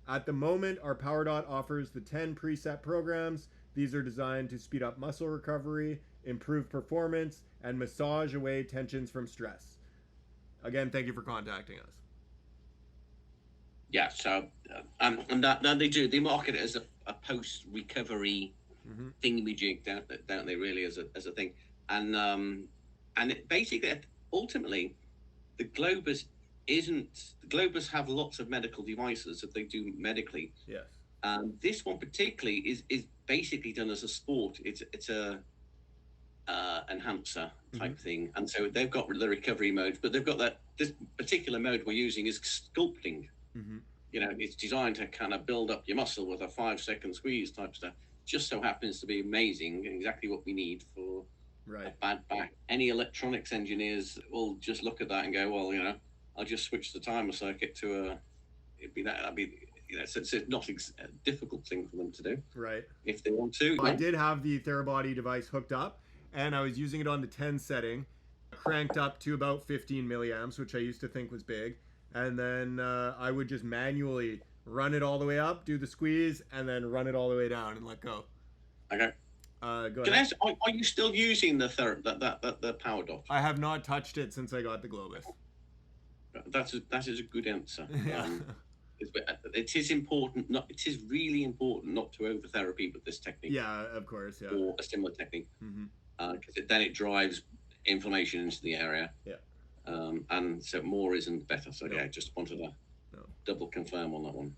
At the moment, our PowerDot offers the 10 preset programs. These are designed to speed up muscle recovery, improve performance, and massage away tensions from stress. Again, thank you for contacting us. Yeah, so and that they market it as a post recovery thingamajig, don't they? Really, as a thing, and it basically ultimately the Globus have lots of medical devices that they do medically. Yes. This one particularly is basically done as a sport. It's a enhancer type thing, and so they've got the recovery mode, but they've got this particular mode we're using is sculpting. Mm-hmm. You know, it's designed to kind of build up your muscle with a 5-second squeeze type stuff. Just so happens to be amazing, exactly what we need for a bad back. Any electronics engineers will just look at that and go, well, I'll just switch the timer circuit to that'd be it's not a difficult thing for them to do. Right. If they want to. I did have the Therabody device hooked up, and I was using it on the 10 setting, cranked up to about 15 milliamps, which I used to think was big. And then I would just manually run it all the way up, do the squeeze, and then run it all the way down and let go. Okay. Go Can I ahead. ask, are you still using the PowerDot? I have not touched it since I got the Globus. That is a good answer. Yeah. It is important. It is really important not to over therapy with this technique. Yeah, of course. Yeah. Or a similar technique, Mm-hmm. Because then it drives inflammation into the area. Yeah. And so more isn't better. So No. yeah, just wanted to double confirm on that one.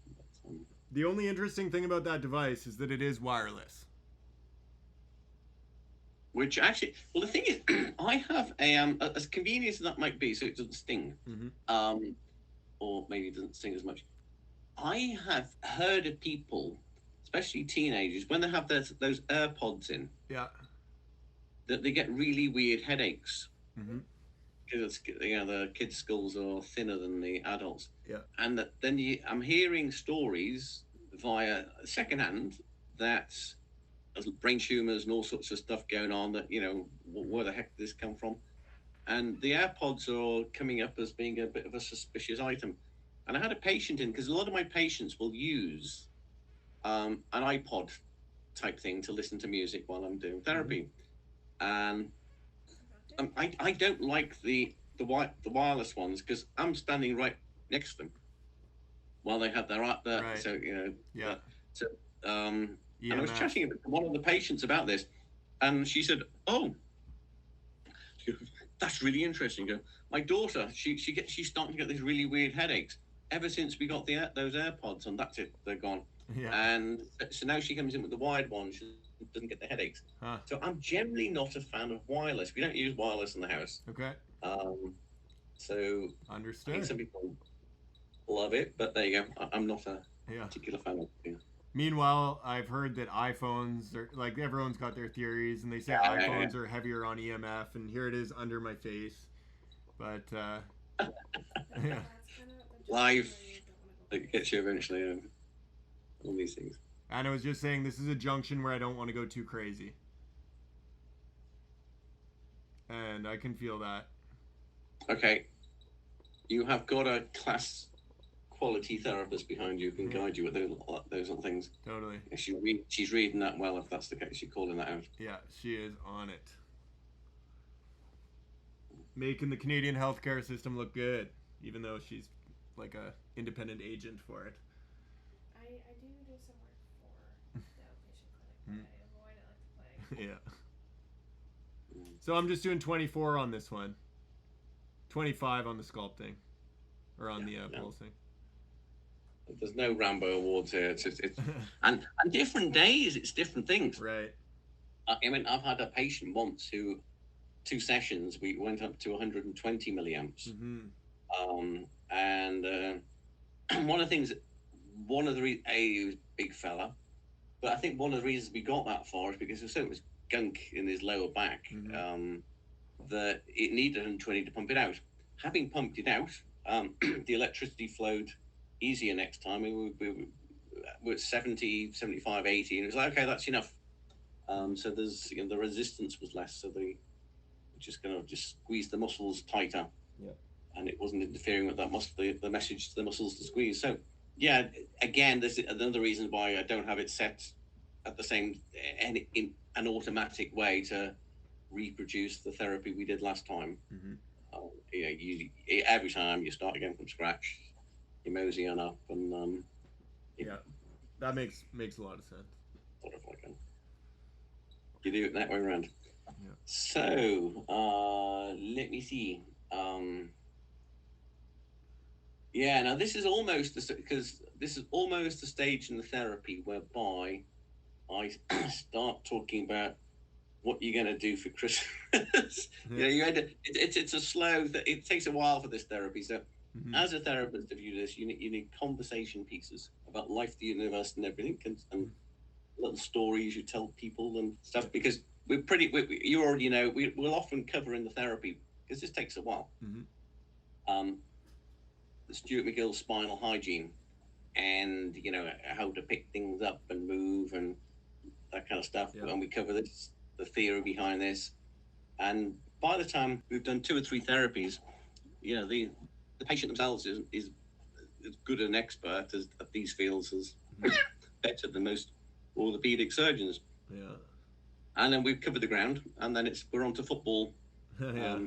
The only interesting thing about that device is that it is wireless. Which actually, well, the thing is, I have as convenient as that might be, so it doesn't sting, or maybe it doesn't sting as much. I have heard of people, especially teenagers, when they have those AirPods in, that they get really weird headaches. Mm-hmm. Because the kids' skulls are thinner than the adults. Yeah. And then I'm hearing stories via secondhand that there's brain tumors and all sorts of stuff going on that, where the heck did this come from? And the AirPods are coming up as being a bit of a suspicious item. And I had a patient in, because a lot of my patients will use an iPod type thing to listen to music while I'm doing therapy. And I don't like the wireless ones because I'm standing right next to them while they have their right. So Yeah. So and I was chatting with one of the patients about this, and she said, "Oh, that's really interesting. My daughter, she's starting to get these really weird headaches ever since we got those AirPods, and that's it. They're gone. Yeah. And so now she comes in with the wired one. She doesn't get the headaches. Huh. So I'm generally not a fan of wireless. We don't use wireless in the house. Okay. So Understood. I think some people love it, but there you go. I'm not a Yeah. particular fan of it. Meanwhile, I've heard that iPhones are like everyone's got their theories, and they say iPhones are heavier on EMF, and here it is under my face. But yeah, That's kind of the Live. junction where you don't want to go. It gets you eventually. All these things. and I was just saying this is a junction where I don't want to go too crazy, and I can feel that. Okay, you have got a class quality therapist behind you who can guide you with those little things. Totally. She's reading that well. If that's the case, she's calling that out. Yeah, she is on it. Making the Canadian healthcare system look good, even though she's like a independent agent for it. I do some work for the outpatient clinic, but I avoid it like the plague. Yeah. So I'm just doing 24 on this one. 25 on the sculpting. Or on the pulsing. There's no Rambo awards here. It's and different days, it's different things. Right. I mean, I've had a patient once who, 2 sessions, we went up to 120 milliamps. And one of the things, he was a big fella, but I think one of the reasons we got that far is because there was so much gunk in his lower back that it needed 120 to pump it out. Having pumped it out, the electricity flowed easier next time. We were at 70, 75, 80, and it was like, okay, that's enough. So there's the resistance was less, so they just going to just squeeze the muscles tighter. Yeah. And it wasn't interfering with that muscle, the message to the muscles to squeeze. So yeah, again, there's another reason why I don't have it set at the same in an automatic way to reproduce the therapy we did last time. Every time you start again from scratch, you mosey on up, and yeah, that makes a lot of sense. Sort of like you do it that way around. Yeah. So let me see. Now this is almost a stage in the therapy whereby I start talking about what you're going to do for Christmas. It's a slow. It takes a while for this therapy. So, as a therapist, if you do this, you need conversation pieces about life, the universe, and everything, and little stories you tell people and stuff. Because you already know, we'll often cover in the therapy because this takes a while. The Stuart McGill spinal hygiene, and how to pick things up and move and that kind of stuff. Yeah. When we cover this, the theory behind this, and by the time we've done 2 or 3 therapies, the patient themselves is as good an expert at these fields as better than most orthopedic surgeons. Yeah. And then we've covered the ground, and then we're on to football. Yeah.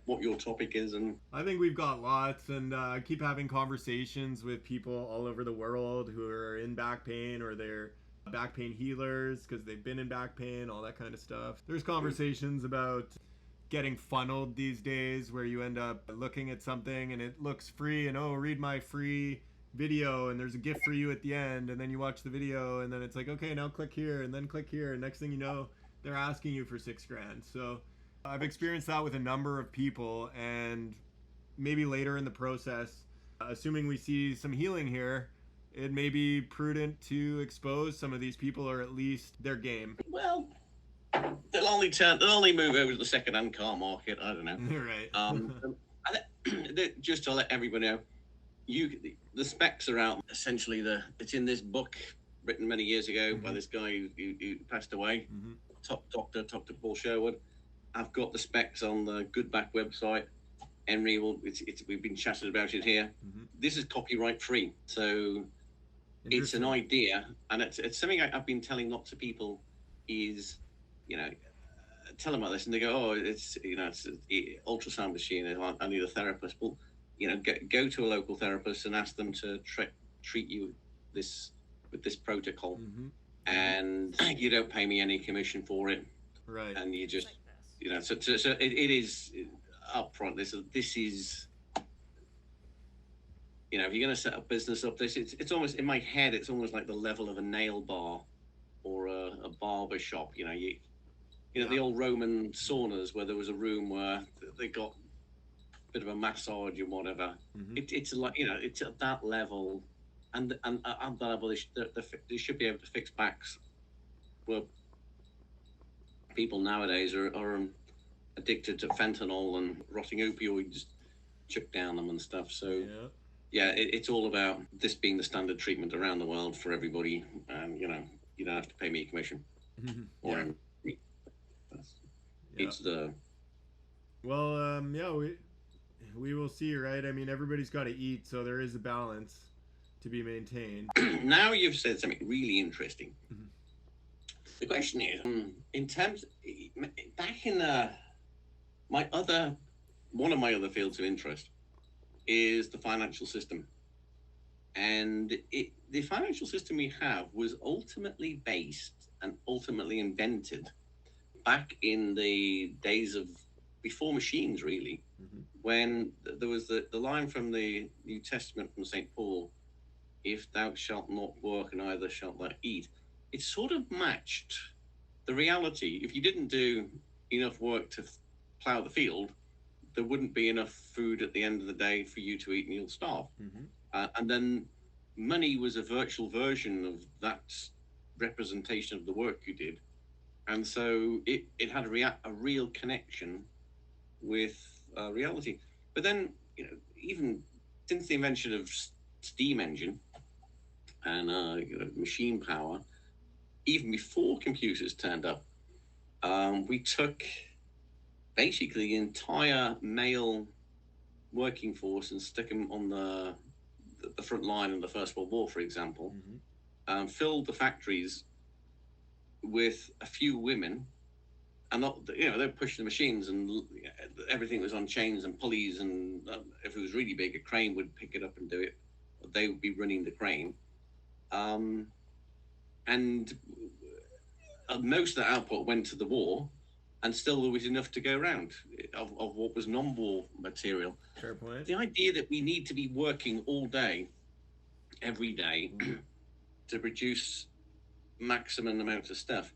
What your topic is, and I think we've got lots, and I keep having conversations with people all over the world who are in back pain, or they're back pain healers because they've been in back pain, all that kind of stuff. There's conversations about getting funneled these days where you end up looking at something and it looks free, and read my free video, and there's a gift for you at the end, and then you watch the video, and then it's like, okay, now click here, and then click here, and next thing you know, they're asking you for $6,000. So I've experienced that with a number of people, and maybe later in the process, assuming we see some healing here, it may be prudent to expose some of these people, or at least their game. Well, they'll only move over to the second-hand car market. I don't know. Right. Just to let everybody know, the specs are out. Essentially, it's in this book written many years ago by this guy who passed away, top doctor, Dr. Paul Sherwood. I've got the specs on the Good Back website. Henry we've been chatting about it here. This is copyright free, so it's an idea, and it's something I've been telling lots of people is, tell them about this, and they go, oh, it's an ultrasound machine, I need a therapist. Well, go to a local therapist and ask them to treat you with this protocol, and you don't pay me any commission for it, right? Like And you just this. So it is upfront. This is if you're going to set a business up, it's almost, in my head, it's almost like the level of a nail bar or a barber shop. The old Roman saunas where there was a room where they got a bit of a massage and whatever. It's like it's at that level they should be able to fix backs. Well, people nowadays are addicted to fentanyl and rotting opioids chucked down them and stuff. So yeah, it's all about this being the standard treatment around the world for everybody. You know, you don't have to pay me a commission. Or it's the we will see, right? I mean, everybody's got to eat, so there is a balance to be maintained. Now you've said something really interesting. The question is, in terms back in one of my other fields of interest is the financial system, and the financial system we have was ultimately based and ultimately invented back in the days of before machines, really, when there was the line from the New Testament from St. Paul, if thou shalt not work, neither shalt thou eat. It sort of matched the reality. If you didn't do enough work to plow the field, there wouldn't be enough food at the end of the day for you to eat and you'll starve. And then money was a virtual version of that representation of the work you did. And so it had a real connection with reality. But then, you know, even since the invention of steam engine and machine power, even before computers turned up, we took basically the entire male working force and stuck them on the front line in the First World War, for example, filled the factories with a few women, and not, they're pushing the machines, and everything was on chains and pulleys, and if it was really big, a crane would pick it up and do it. They would be running the crane, and most of the output went to the war, and still there was enough to go around of what was non-war material. Fair point. The idea that we need to be working all day, every day, to produce maximum amount of stuff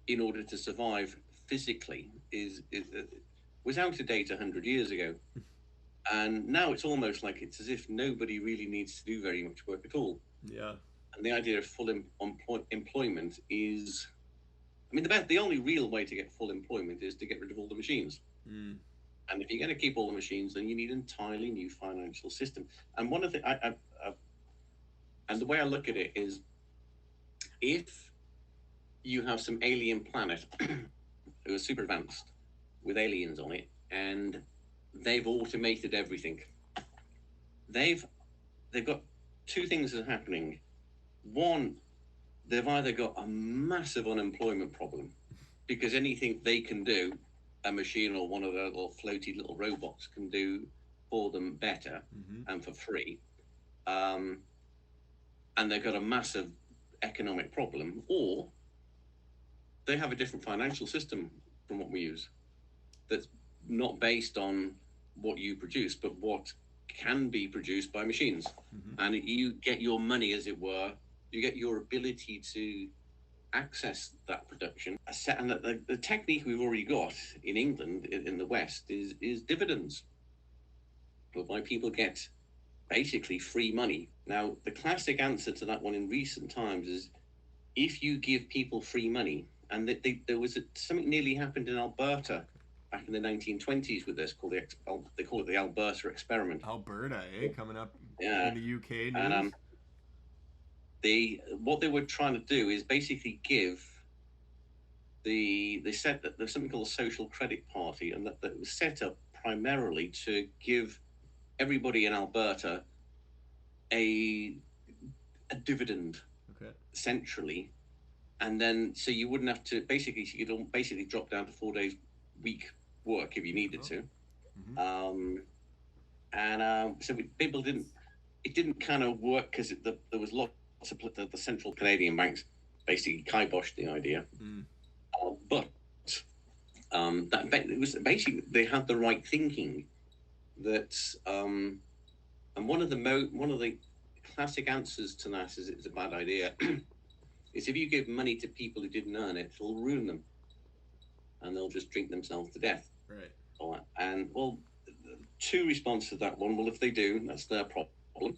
in order to survive physically was out of date 100 years ago. And now it's almost like it's as if nobody really needs to do very much work at all. Yeah. And the idea of full employment is, I mean, the only real way to get full employment is to get rid of all the machines. And if you're going to keep all the machines, then you need an entirely new financial system. And one of the and the way I look at it is, if you have some alien planet who are super advanced with aliens on it, and they've automated everything, they've got two things that are happening. One, they've either got a massive unemployment problem because anything they can do, a machine or one of their little floaty little robots can do for them better and for free, and they've got a massive economic problem, or they have a different financial system from what we use that's not based on what you produce, but what can be produced by machines. And you get your money, as it were, you get your ability to access that production. And the technique we've already got in England, in the West, is dividends, whereby people get basically free money. Now, the classic answer to that one in recent times is, if you give people free money, and there was something nearly happened in Alberta back in the 1920s with this, they call it the Alberta experiment. Alberta, coming up in the UK news. And what they were trying to do is basically give they said that there's something called a social credit party, and that was set up primarily to give everybody in Alberta a dividend, centrally, and then so you wouldn't have to you could basically drop down to 4 days week work if you needed to. So people didn't kind of work because there was lots of the central Canadian banks basically kiboshed the idea. But that it was basically, they had the right thinking that, and one of the classic answers to that is it's a bad idea. Is if you give money to people who didn't earn it, it'll ruin them, and they'll just drink themselves to death. Right. And well, two responses to that. One, well, if they do, that's their problem,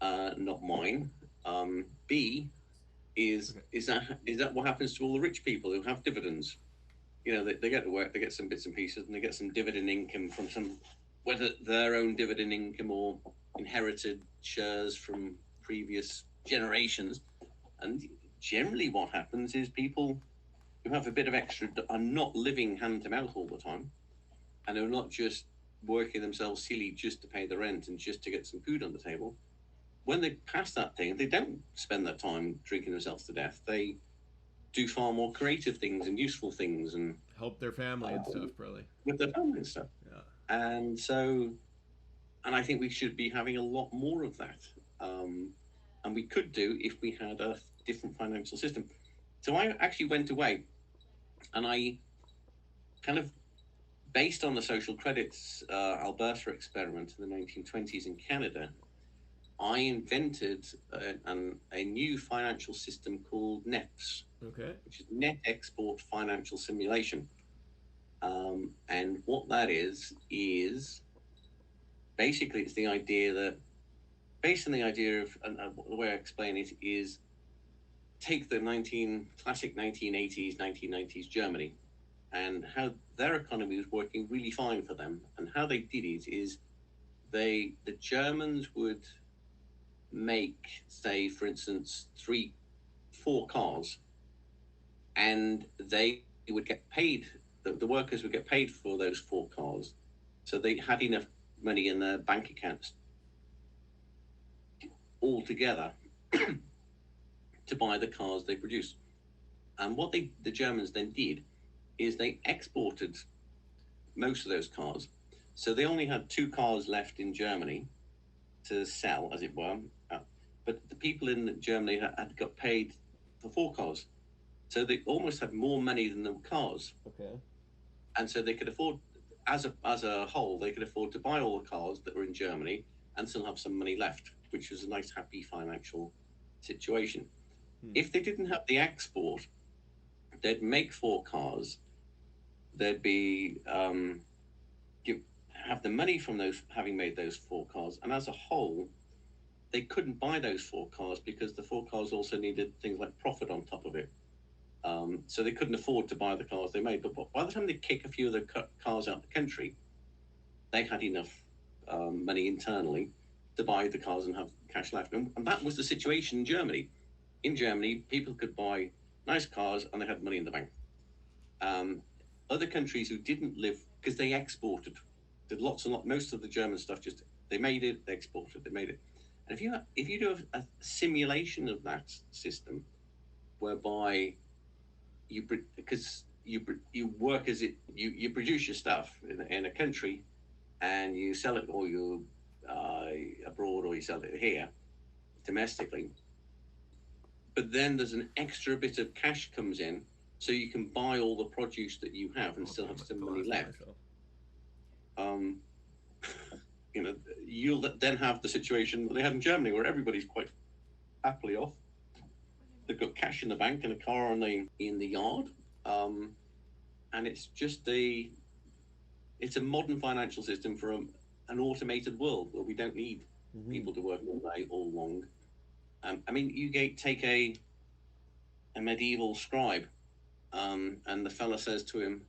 not mine. B is that what happens to all the rich people who have dividends? They get to work, they get some bits and pieces, and they get some dividend income from whether their own dividend income or inherited shares from previous generations. And generally what happens is people who have a bit of extra are not living hand to mouth all the time, and are not just working themselves silly just to pay the rent and just to get some food on the table. When they pass that thing, they don't spend their time drinking themselves to death. They do far more creative things and useful things and Help their family and stuff, probably. with their family and stuff. Yeah. And I think we should be having a lot more of that. And we could do if we had a different financial system. So I actually went away and I kind of, based on the social credits Alberta experiment in the 1920s in Canada, I invented a new financial system called NEPS, which is Net Export Financial Simulation. And what that is basically it's the idea that, based on the idea of, and the way I explain it is, take the classic 1980s, 1990s Germany, and how their economy was working really fine for them. And how they did it is the Germans would make, say, for instance, 4 cars, and they would get paid, the workers would get paid for those 4 cars. So they had enough money in their bank accounts altogether to buy the cars they produced. And what the Germans then did is they exported most of those cars. So they only had 2 cars left in Germany to sell, as it were. But the people in Germany had got paid for 4 cars. So they almost had more money than the cars. Okay. And so they could afford, as a whole, they could afford to buy all the cars that were in Germany and still have some money left, which was a nice, happy financial situation. If they didn't have the export, they'd make 4 cars. They'd be have the money from those, having made those 4 cars, and as a whole, they couldn't buy those 4 cars because the 4 cars also needed things like profit on top of it. So they couldn't afford to buy the cars they made. But by the time they kick a few of the cars out the country, they had enough money internally to buy the cars and have cash left. And that was the situation in Germany. In Germany, people could buy nice cars and they had money in the bank. Other countries who didn't live, because they exported, did lots and lots, most of the German stuff, just they made it, they exported, they made it. And if you do a simulation of that system, whereby you work as you produce your stuff in a country, and you sell it, or you abroad, or you sell it here domestically. But then there's an extra bit of cash comes in, so you can buy all the produce that you have and still have some money left. You'll then have the situation that they had in Germany, where everybody's quite happily off. They've got cash in the bank and a car in the yard, and it's just it's a modern financial system for an automated world where we don't need people to work all day, all long. I mean, you take a medieval scribe, and the fella says to him,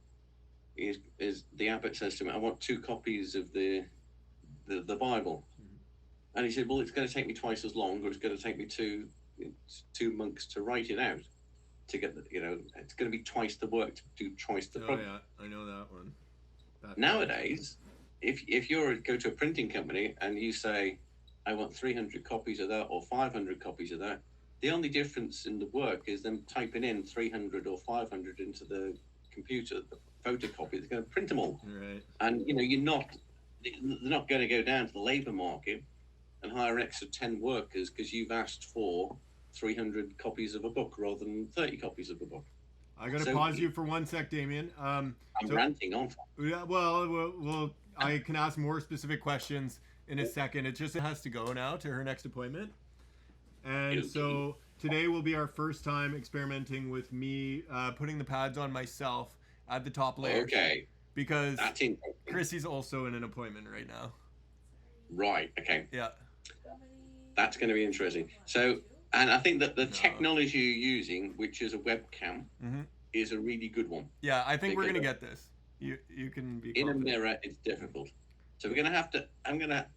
is the abbot says to him, "I want 2 copies of the Bible," and he said, "Well, it's going to take me twice as long, or it's going to take me 2 monks to write it out to get it's going to be twice the work to do twice the project." Oh yeah, I know that one. Nowadays, if you go to a printing company and you say, "I want 300 copies of that or 500 copies of that," the only difference in the work is them typing in 300 or 500 into the computer, the photocopy. They're going to print them all, right? And they're not going to go down to the labour market and hire an extra 10 workers because you've asked for 300 copies of a book rather than 30 copies of a book. I got to pause you for 1 sec, Damien. I'm ranting on. Yeah, well, I can ask more specific questions in a second. It just has to go now to her next appointment. And so today will be our first time experimenting with me putting the pads on myself at the top layer. Okay. Because Chrissy's also in an appointment right now. Right, okay. Yeah. That's going to be interesting. So And I think that the technology you're using, which is a webcam, is a really good one. Yeah, I think we're gonna get this. You can be in confident. a mirror. It's difficult, so we're gonna have to. I'm gonna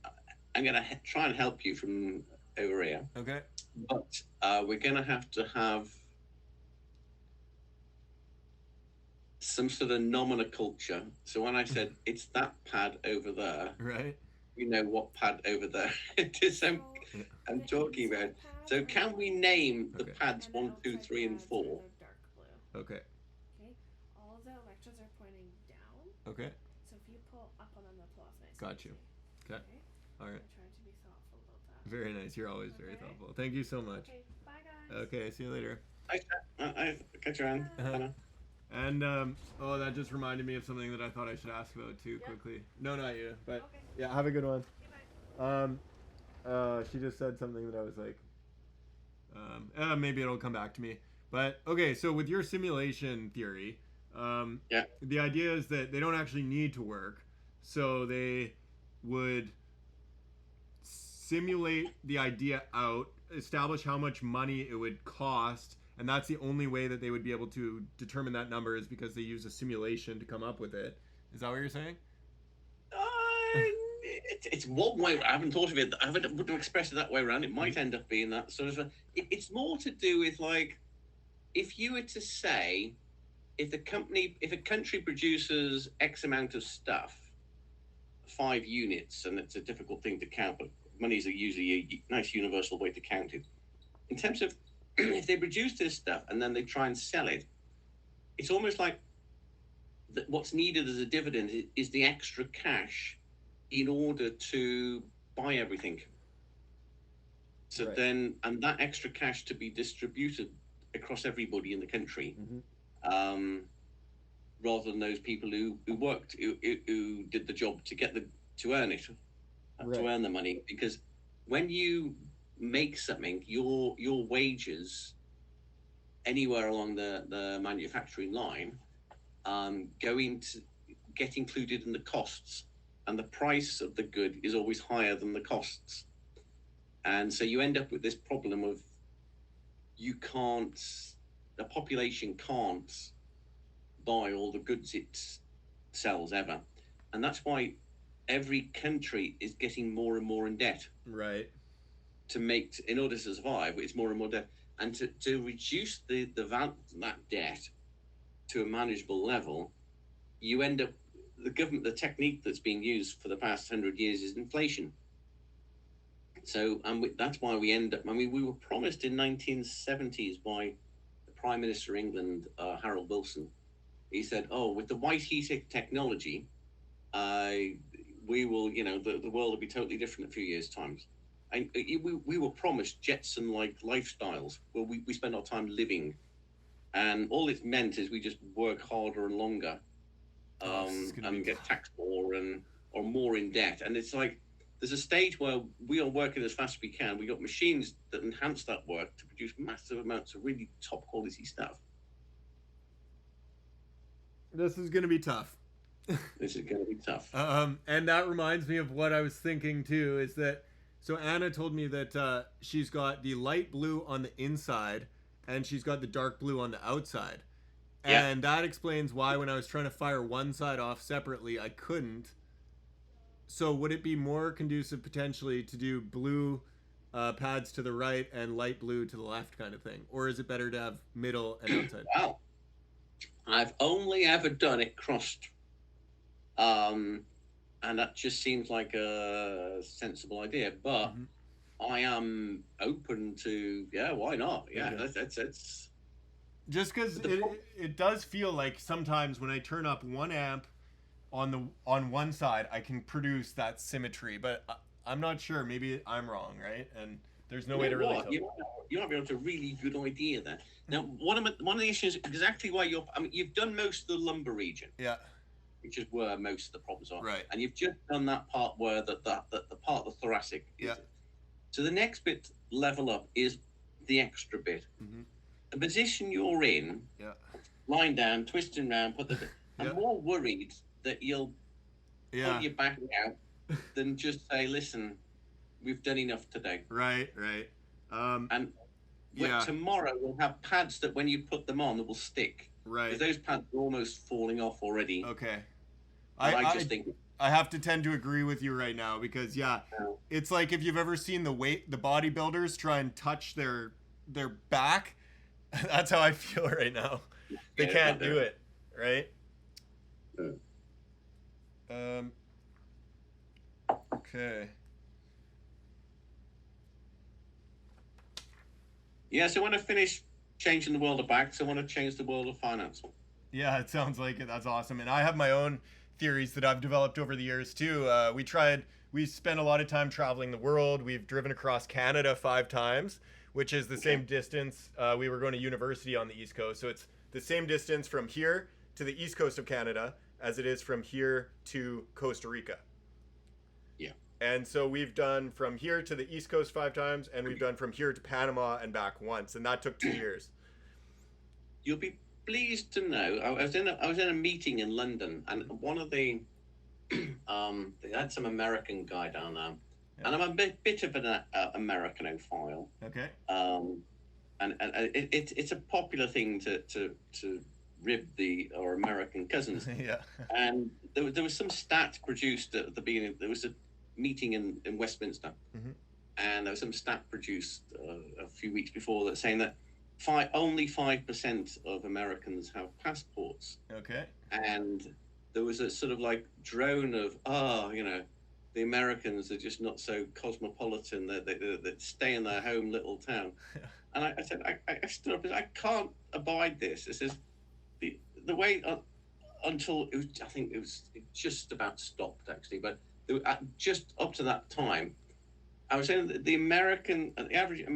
try and help you from over here. Okay. But we're gonna have to have some sort of nomenclature. So when I said it's that pad over there, Right. you know what pad over there it is I'm talking about. So can we name the pads 1, 2, 3, and 4? Dark blue. Okay. Okay. All of the electrodes are pointing down. Okay. So if you pull up on them, they'll pull off nice. Got you. Okay. All right. I'm trying to be thoughtful about that. Very nice. You're always very thoughtful. Thank you so much. Okay. Bye, guys. Okay. See you later. I catch you around. And oh, that just reminded me of something that I thought I should ask about too quickly. No, not you, but yeah, have a good one. She just said something that I was like, maybe it'll come back to me. But okay, so with your simulation theory, the idea is that they don't actually need to work, so they would simulate the idea out, establish how much money it would cost, and that's the only way that they would be able to determine that number is because they use a simulation to come up with it. Is that what you're saying? It's one way. I haven't thought of it. I wouldn't express it that way around. It might end up being that sort of. It's more to do with like, if you were to say, if a country produces X amount of stuff, 5 units, and it's a difficult thing to count, but monies are usually a nice universal way to count it. In terms of if they produce this stuff and then they try and sell it, it's almost like what's needed as a dividend is the extra cash in order to buy everything. So then, and that extra cash to be distributed across everybody in the country, rather than those people who worked, who did the job to earn it, to earn the money. Because when you make something, your wages anywhere along the manufacturing line going to get included in the costs, and the price of the good is always higher than the costs, and so you end up with this problem of the population can't buy all the goods it sells ever, and that's why every country is getting more and more in debt. Right. In order to survive, it's more and more debt, and to reduce the value of that debt to a manageable level, you end up the technique that's being used for the past 100 years is inflation. So, that's why we end up. I mean, we were promised in 1970s by the Prime Minister of England, Harold Wilson. He said, "Oh, with the white heat technology, we will, the world will be totally different in a few years' time." And we were promised Jetson-like lifestyles where we spend our time living, and all it's meant is we just work harder and longer, and get taxed more or more in debt. And it's like there's a stage where we are working as fast as we can. We got machines that enhance that work to produce massive amounts of really top quality stuff. This is going to be tough. This is going to be tough. And that reminds me of what I was thinking too, is that, so Anna told me that she's got the light blue on the inside and she's got the dark blue on the outside. And that explains why when I was trying to fire one side off separately, I couldn't. So would it be more conducive potentially to do blue pads to the right and light blue to the left kind of thing? Or is it better to have middle and outside? Well, I've only ever done it crossed. And that just seems like a sensible idea. But I am open to, why not? Yeah, that's just because it does feel like sometimes when I turn up 1 amp on one side, I can produce that symmetry, but I'm not sure. Maybe I'm wrong, right? And there's no way to really tell. You might be able to really good idea there. Now, one of the issues exactly why you've done most of the lumbar region, which is where most of the problems are, right? And you've just done that part where the part of the thoracic. So the next bit level up is the extra bit. The position you're in, lying down, twisting around, I'm more worried that you'll pull your back out than just say, listen, we've done enough today. Right. And Yeah. Tomorrow we'll have pads that when you put them on, that will stick. Right. Because those pads are almost falling off already. Okay. And I just think I have to tend to agree with you right now because it's like if you've ever seen the bodybuilders try and touch their back, that's how I feel right now. They can't do it, right? Okay. Yeah, so when I finish changing the world of backs, I want to change the world of finance. Yeah, it sounds like it. That's awesome. And I have my own theories that I've developed over the years too. We spent a lot of time traveling the world. We've driven across Canada 5 times, which is the same distance. We were going to university on the East Coast. So it's the same distance from here to the East Coast of Canada as it is from here to Costa Rica. Yeah. And so we've done from here to the East Coast 5 times, and we've done from here to Panama and back once. And that took 2 years. You'll be pleased to know I was in a meeting in London, and one of the they had some American guy down there, and I'm a bit of an Americanophile. Okay. And it's a popular thing to rib our American cousins. Yeah. And there was some stat produced at the beginning. There was a meeting in Westminster, and there was some stat produced a few weeks before that saying that only 5% of Americans have passports. Okay. And there was a sort of like drone of, the Americans are just not so cosmopolitan. They stay in their home little town. And I said, I stood up and said, I can't abide this. This is the way until it was, I think it was just about stopped actually, but just up to that time, I was saying that the average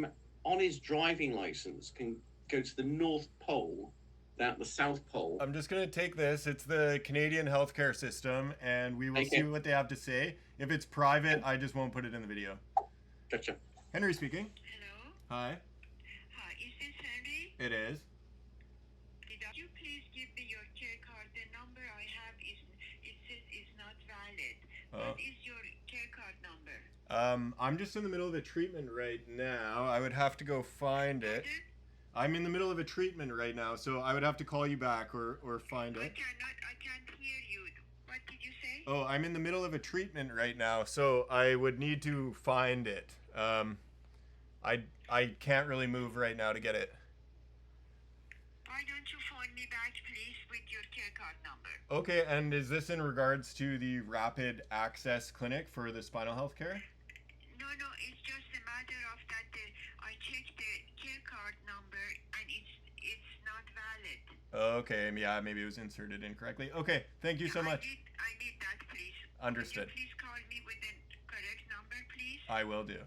on his driving license can go to the North Pole, down the South Pole. I'm just going to take this. It's the Canadian healthcare system, and we will see what they have to say. If it's private, I just won't put it in the video. Gotcha. Henry speaking. Hello. Hi. Hi, is this Henry? It is. Could you please give me your care card? The number I have it says is not valid. What is your care card number? I'm just in the middle of a treatment right now. I would have to go find it. Pardon? I'm in the middle of a treatment right now, so I would have to call you back or find I it. can't hear you. What did you say? Oh, I'm in the middle of a treatment right now, so I would need to find it. I can't really move right now to get it. Why don't you phone me back, please, with your care card number? Okay, and is this in regards to the Rapid Access Clinic for the spinal health care? No, it's just a matter of that I checked the care card number and it's not valid. Okay, yeah, maybe it was inserted incorrectly. Okay, thank you so much. I need that, please. Understood. Could you please call me with the correct number, please? I will do.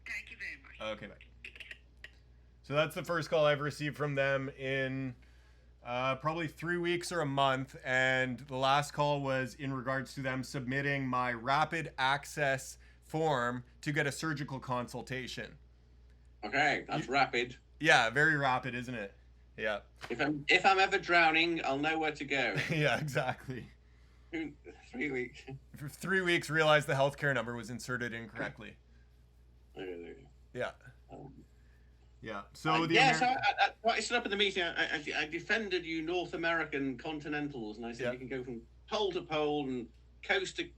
Thank you very much. Okay, bye. So that's the first call I've received from them in probably 3 weeks or a month, and the last call was in regards to them submitting my rapid access form to get a surgical consultation. Okay, that's rapid. Yeah, very rapid, isn't it? Yeah. If I'm ever drowning, I'll know where to go. Yeah, exactly. 3 weeks. For 3 weeks, realized the healthcare number was inserted incorrectly. Yeah. Yeah. So I stood up in the meeting. I defended you North American continentals, and I said you can go from pole to pole and coast to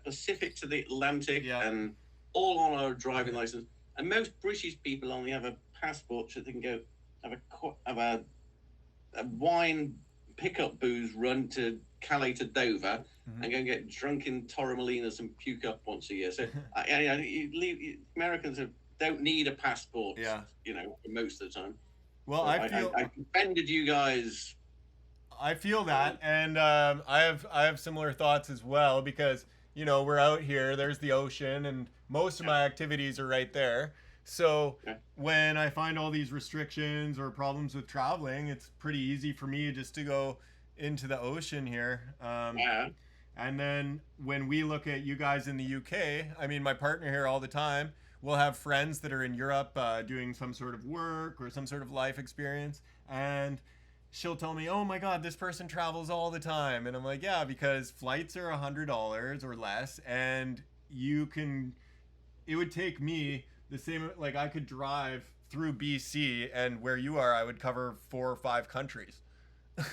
Pacific to the Atlantic, and all on our driving license. And most British people only have a passport so they can go have a wine pickup booze run to Calais to Dover, and go and get drunk in Torremolinos and puke up once a year. So Americans don't need a passport. Yeah. Most of the time. Well, so I defended you guys. I feel that, and I have similar thoughts as well because we're out here. There's the ocean, and most of my activities are right there. So when I find all these restrictions or problems with traveling, it's pretty easy for me just to go into the ocean here. And then when we look at you guys in the UK, I mean, my partner here all the time, we'll have friends that are in Europe doing some sort of work or some sort of life experience, and she'll tell me, oh my God, this person travels all the time. And I'm like, yeah, because flights are $100 or less, and it would take me the same, like I could drive through BC, and where you are, I would cover 4 or 5 countries.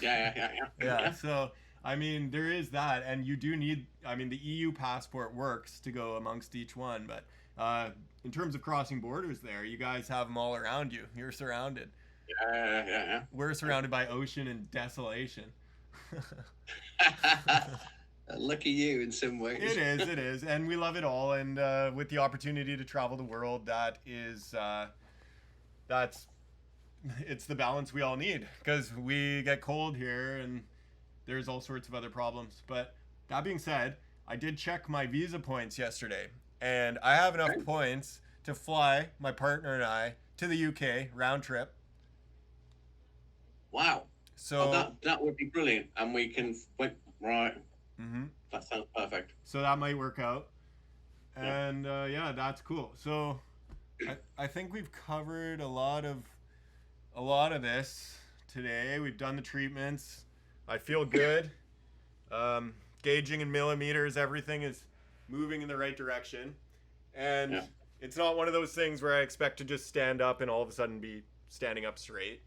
Yeah, so I mean, there is that, and you do need. I mean, the EU passport works to go amongst each one, but in terms of crossing borders, there, you guys have them all around you. You're surrounded. We're surrounded by ocean and desolation. Lucky you in some ways. It is, and we love it all. And with the opportunity to travel the world, it's the balance we all need, because we get cold here and there's all sorts of other problems. But that being said, I did check my visa points yesterday, and I have enough points to fly my partner and I to the UK round trip. Wow. So that would be brilliant, and we can right. Mm-hmm. That sounds perfect. So that might work out, and yeah, that's cool. So I think we've covered a lot of this today. We've done the treatments. I feel good. Gauging in millimeters, everything is moving in the right direction, and it's not one of those things where I expect to just stand up and all of a sudden be standing up straight,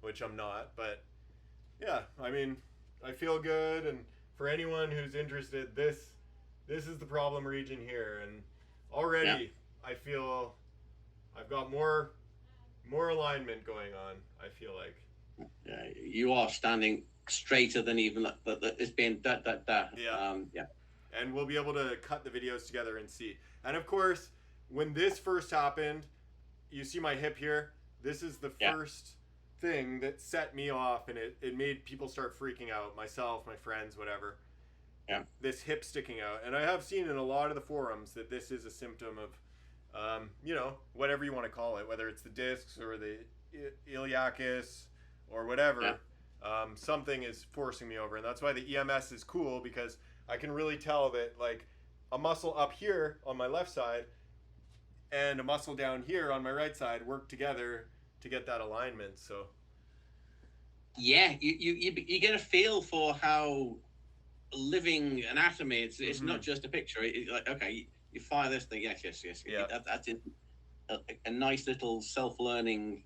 which I'm not. But yeah, I mean, I feel good, and for anyone who's interested, this is the problem region here, and already I feel I've got more alignment going on. I feel like you are standing straighter than even that. It's been that. And we'll be able to cut the videos together and see. And of course, when this first happened, you see my hip here. This is the first thing that set me off, and it made people start freaking out, myself, my friends, whatever. This hip sticking out. And I have seen in a lot of the forums that this is a symptom of whatever you want to call it, whether it's the discs or the iliacus or whatever. Something is forcing me over, and that's why the EMS is cool, because I can really tell that, like, a muscle up here on my left side and a muscle down here on my right side work together to get that alignment. So you get a feel for how living anatomy. It's not just a picture. It's like, okay, you fire this thing. Yes. That's a nice little self-learning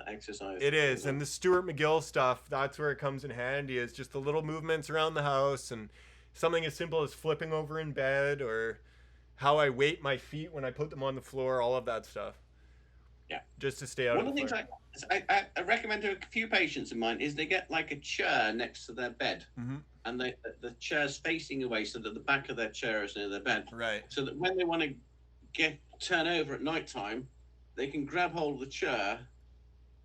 exercise. it is. And the Stuart McGill stuff, that's where it comes in handy, is just the little movements around the house, and something as simple as flipping over in bed, or how I weight my feet when I put them on the floor, all of that stuff. Just to stay out One of the things flare. I recommend to a few patients of mine is they get like a chair next to their bed, and the chair's facing away so that the back of their chair is near their bed. Right. So that when they want to turn over at night time, they can grab hold of the chair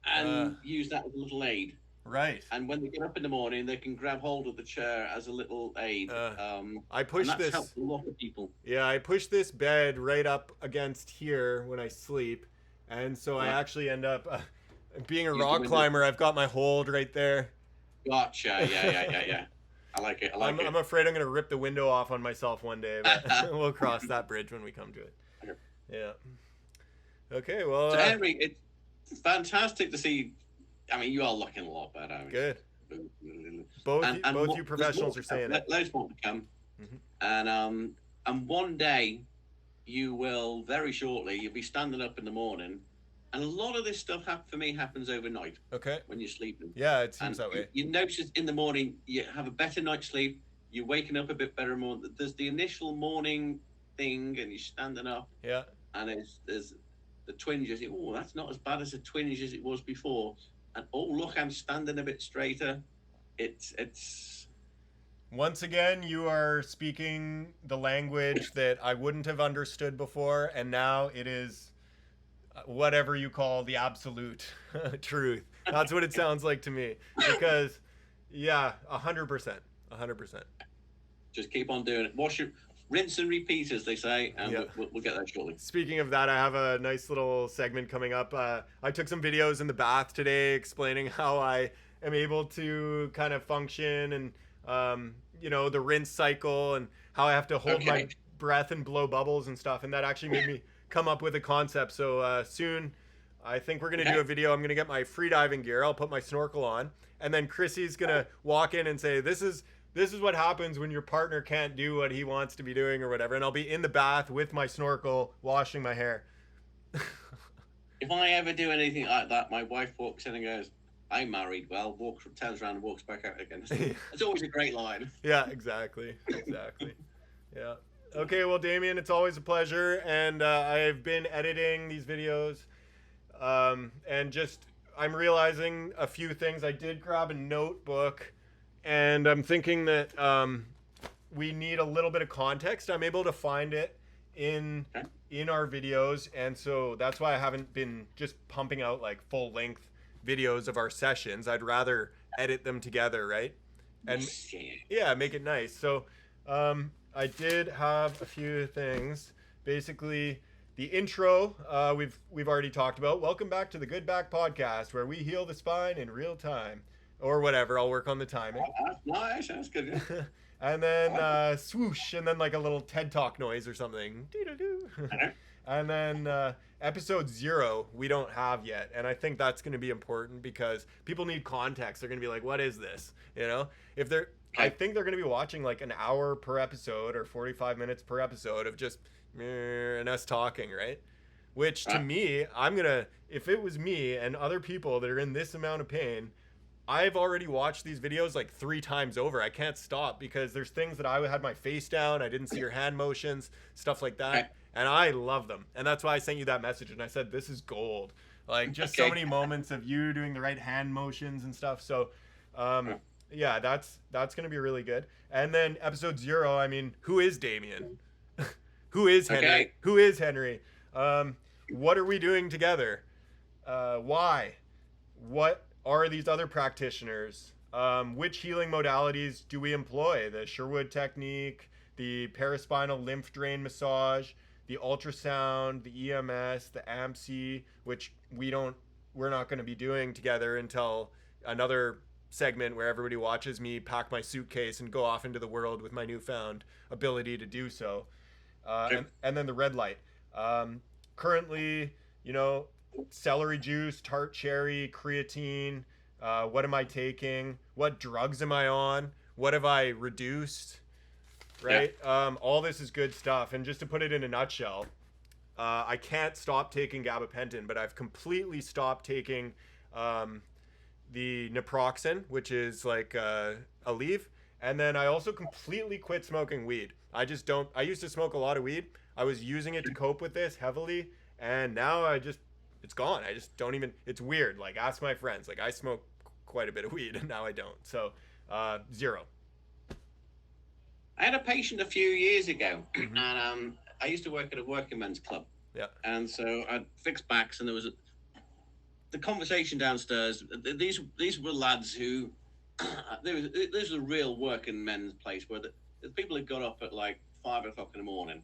and use that as a little aid. Right. And when they get up in the morning, they can grab hold of the chair as a little aid. I push and that's this. helped a lot of people. Yeah, I push this bed right up against here when I sleep, and so I actually end up being a rock climber. I've got my hold right there. Gotcha. Yeah. I like it. I'm afraid I'm gonna rip the window off on myself one day, but we'll cross that bridge when we come to it. Okay. Yeah. Okay. Well. So Henry, it's fantastic to see. I mean, you are looking a lot better. I mean, good. Both you professionals are saying it. Loads more to come, and one day, you will very shortly. You'll be standing up in the morning, and a lot of this stuff for me happens overnight. Okay. When you're sleeping. Yeah, it seems that way. You notice in the morning you have a better night's sleep. You're waking up a bit better more. There's the initial morning thing, and you're standing up. Yeah. And there's the twinges. Oh, that's not as bad as a twinge as it was before. And oh, look, I'm standing a bit straighter. It's. Once again, you are speaking the language that I wouldn't have understood before, and now it is whatever you call the absolute truth. That's what it sounds like to me. Because, yeah, 100%. Just keep on doing it. Rinse and repeat, as they say, and we'll get that shortly. Speaking of that, I have a nice little segment coming up. I took some videos in the bath today explaining how I am able to kind of function, and the rinse cycle, and how I have to hold my breath and blow bubbles and stuff, and that actually made me come up with a concept. So soon, I think we're going to do a video. I'm going to get my free diving gear. I'll put my snorkel on, and then Chrissy's going to walk in and say, this is this is what happens when your partner can't do what he wants to be doing or whatever. And I'll be in the bath with my snorkel, washing my hair. If I ever do anything like that, my wife walks in and goes, "I'm married." Well, turns around and walks back out again. It's always a great line. Yeah, exactly. Yeah. Okay, well, Damien, it's always a pleasure. And I've been editing these videos. And just, I'm realizing a few things. I did grab a notebook, and I'm thinking that we need a little bit of context. I'm able to find it in our videos, and so that's why I haven't been just pumping out like full length videos of our sessions. I'd rather edit them together, right? And yeah, make it nice. So I did have a few things. Basically, the intro we've already talked about. Welcome back to the Good Back Podcast, where we heal the spine in real time, or whatever. I'll work on the timing. Nice, that's good. Yeah. And then swoosh, and then like a little TED Talk noise or something. And then episode 0 we don't have yet, and I think that's going to be important because people need context. They're going to be like, "What is this?" You know, if they're, I think they're going to be watching like an hour per episode or 45 minutes per episode of just and us talking, right? Which to me, if it was me and other people that are in this amount of pain, I've already watched these videos like 3 times over. I can't stop because there's things that I had my face down. I didn't see your hand motions, stuff like that. And I love them. And that's why I sent you that message. And I said, this is gold. Like just so many moments of you doing the right hand motions and stuff. So, yeah, that's going to be really good. And then episode 0, I mean, who is Damien? Who is Henry? Okay. Who is Henry? What are we doing together? Why? What are these other practitioners? Which healing modalities do we employ? The Sherwood technique, the paraspinal lymph drain massage, the ultrasound, the EMS, the AMC, which we're not going to be doing together until another segment where everybody watches me pack my suitcase and go off into the world with my newfound ability to do so. And then the red light. Currently, celery juice, tart cherry, creatine. What am I taking? What drugs am I on? What have I reduced? Right? Yeah. All this is good stuff. And just to put it in a nutshell, I can't stop taking gabapentin, but I've completely stopped taking the naproxen, which is like Aleve. And then I also completely quit smoking weed. I used to smoke a lot of weed. I was using it to cope with this heavily. And now it's gone. I just don't even, it's weird. Like ask my friends, like I smoke quite a bit of weed and now I don't. So 0. I had a patient a few years ago, and I used to work at a working men's club. Yeah. And so I'd fixed backs, and there was the conversation downstairs. These were lads who this was a real working men's place where the people had got up at like 5 o'clock in the morning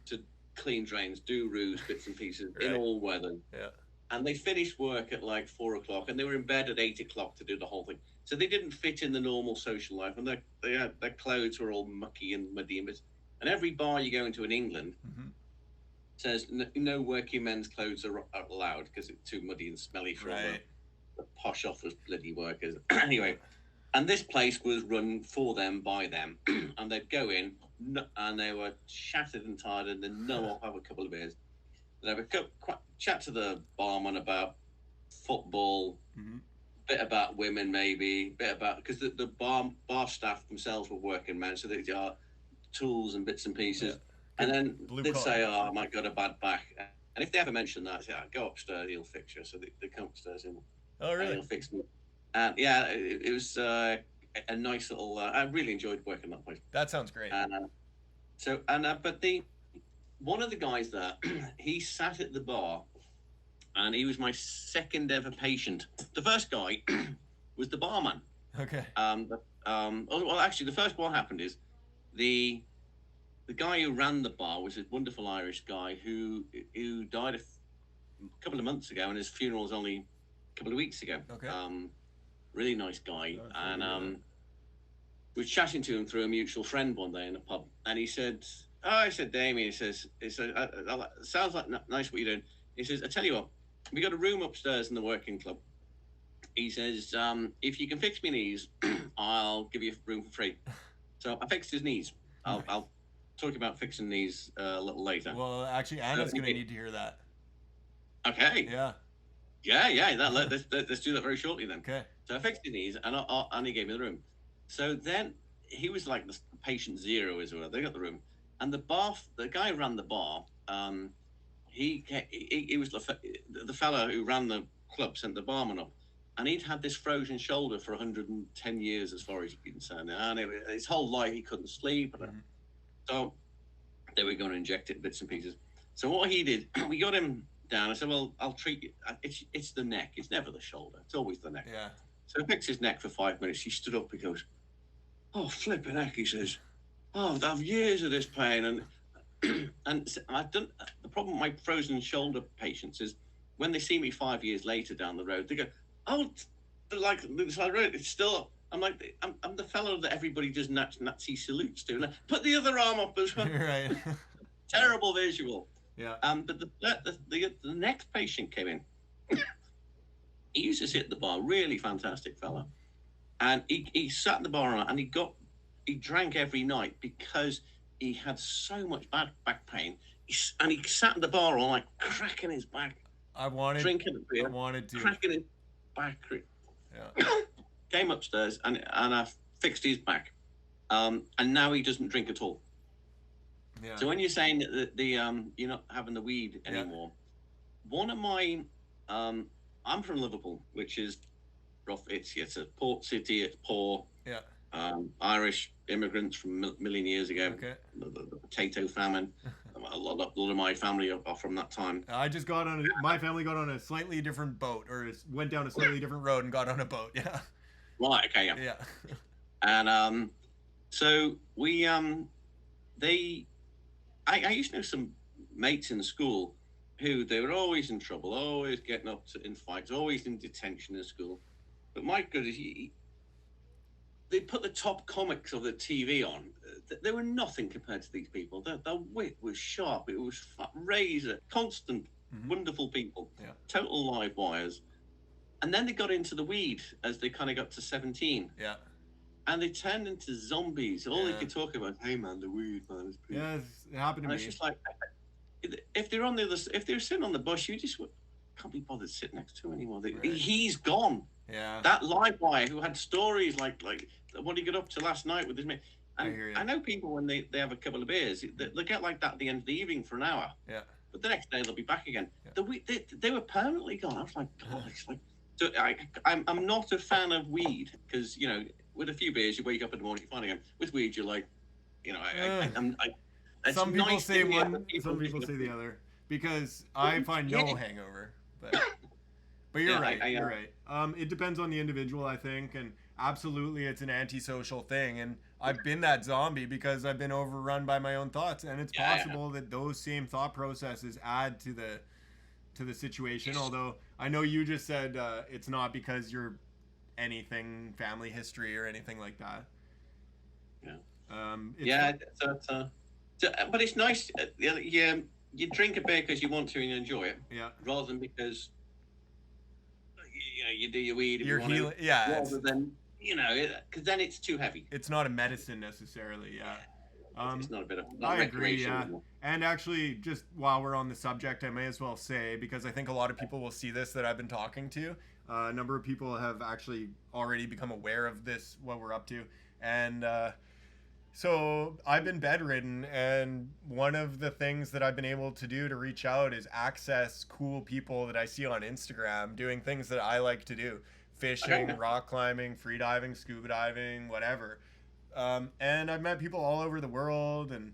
to clean drains, do roofs, bits and pieces in all weather. Yeah. And they finished work at like 4 o'clock, and they were in bed at 8 o'clock to do the whole thing. So they didn't fit in the normal social life, and their clothes were all mucky and muddy. And every bar you go into in England says no working men's clothes are allowed because it's too muddy and smelly from the posh office bloody workers. Anyway, and this place was run for them by them, and they'd go in and they were shattered and tired, and they'd have a couple of beers. They'd have a chat to the barman about football. Bit about women, maybe bit about, because the bar staff themselves were working men, so they are tools and bits and pieces, and then they'd say, "Oh, I might got a bad back," and if they ever mention that, say, "Go upstairs, he'll fix you." So they come upstairs and he'll fix me. And yeah, it was a nice little. I really enjoyed working that place. That sounds great. But one of the guys there, he sat at the bar. And he was my second ever patient. The first guy was the barman. Okay. Well, actually, the first what happened is the guy who ran the bar was a wonderful Irish guy who died a couple of months ago, and his funeral was only a couple of weeks ago. Okay. Really nice guy, was chatting to him through a mutual friend one day in a pub, and he said, I said, Damien, he says, sounds like nice what you're doing. He says, I tell you what, we got a room upstairs in the working club. He says, if you can fix me knees, I'll give you room for free. So I fixed his knees. I'll talk about fixing knees a little later. Well, actually, Anna's going to need to hear that. Okay. Yeah. Yeah. Let's do that very shortly then. Okay. So I fixed his knees, and he gave me the room. So then he was like the patient zero as well. They got the room, and the guy who ran the bar. He was the fellow who ran the club sent the barman up, and he'd had this frozen shoulder for 110 years as far as he's concerned, and his whole life he couldn't sleep. So they were going to inject it in bits and pieces. So what he did, we got him down. I said, well, I'll treat you. It's the neck. It's never the shoulder. It's always the neck. Yeah. So I fixed his neck for 5 minutes. He stood up. He goes, oh, flipping heck, he says, oh, I've had years of this pain. And I've done the problem with my frozen shoulder patients is when they see me 5 years later down the road, they go, oh, like the side road, it's still up. I'm like, I'm the fellow that everybody does Nazi salutes to. Like, put the other arm up as well. Right. Terrible visual. Yeah. But the next patient came in. He used to sit at the bar, really fantastic fellow. And he sat at the bar and he drank every night because he had so much back pain. And he sat at the bar all like cracking his back. Drinking a beer. I wanted to. Cracking his back. Yeah. Came upstairs and I fixed his back. And now he doesn't drink at all. Yeah. So when you're saying that you're not having the weed anymore, one of my I'm from Liverpool, which is rough. It's a port city. It's poor. Yeah. Irish immigrants from a million years ago. Okay. The potato famine. a lot of my family are from that time. My family got on a slightly different boat, or went down a slightly different road and got on a boat. Yeah. Right. Okay. Yeah. Yeah. And so we I used to know some mates in school who they were always in trouble, always getting up in fights, always in detention in school. But my goodness, they put the top comics of the TV on. They were nothing compared to these people. Their wit was sharp. It was razor, constant, wonderful people. Yeah. Total live wires. And then they got into the weed as they kind of got to 17. Yeah. And they turned into zombies. All they could talk about, hey man, the weed, man. Yeah, it happened to me. It's just like, if they're sitting on the bus, you just can't be bothered to sit next to him anymore. He's gone. Yeah. That live wire who had stories like what he got up to last night with his mate. And I know people when they have a couple of beers, they get like that at the end of the evening for an hour. Yeah. But the next day they'll be back again. Yeah. They were permanently gone. I was like, God, it's like. So I'm not a fan of weed because with a few beers you wake up in the morning, you're fine again. With weed you're like, some people say one, some people say the other, because I find no hangover. But you're right. You're right. It depends on the individual, I think, and absolutely, it's an antisocial thing. And I've been that zombie because I've been overrun by my own thoughts, and it's possible that those same thought processes add to the situation. Although I know you just said it's not because you're anything family history or anything like that. Yeah. But it's nice. You drink a beer because you want to and you enjoy it. Yeah. Rather than because you do your weed. You're healing. Yeah. Rather than because then it's too heavy. It's not a medicine necessarily. Yeah. It's not a bit of. I agree. Yeah. And actually, just while we're on the subject, I may as well say, because I think a lot of people will see this that I've been talking to. A number of people have actually already become aware of this, what we're up to, and. So I've been bedridden, and one of the things that I've been able to do to reach out is access cool people that I see on Instagram doing things that I like to do. Fishing, rock climbing, free diving, scuba diving, whatever. And I've met people all over the world, and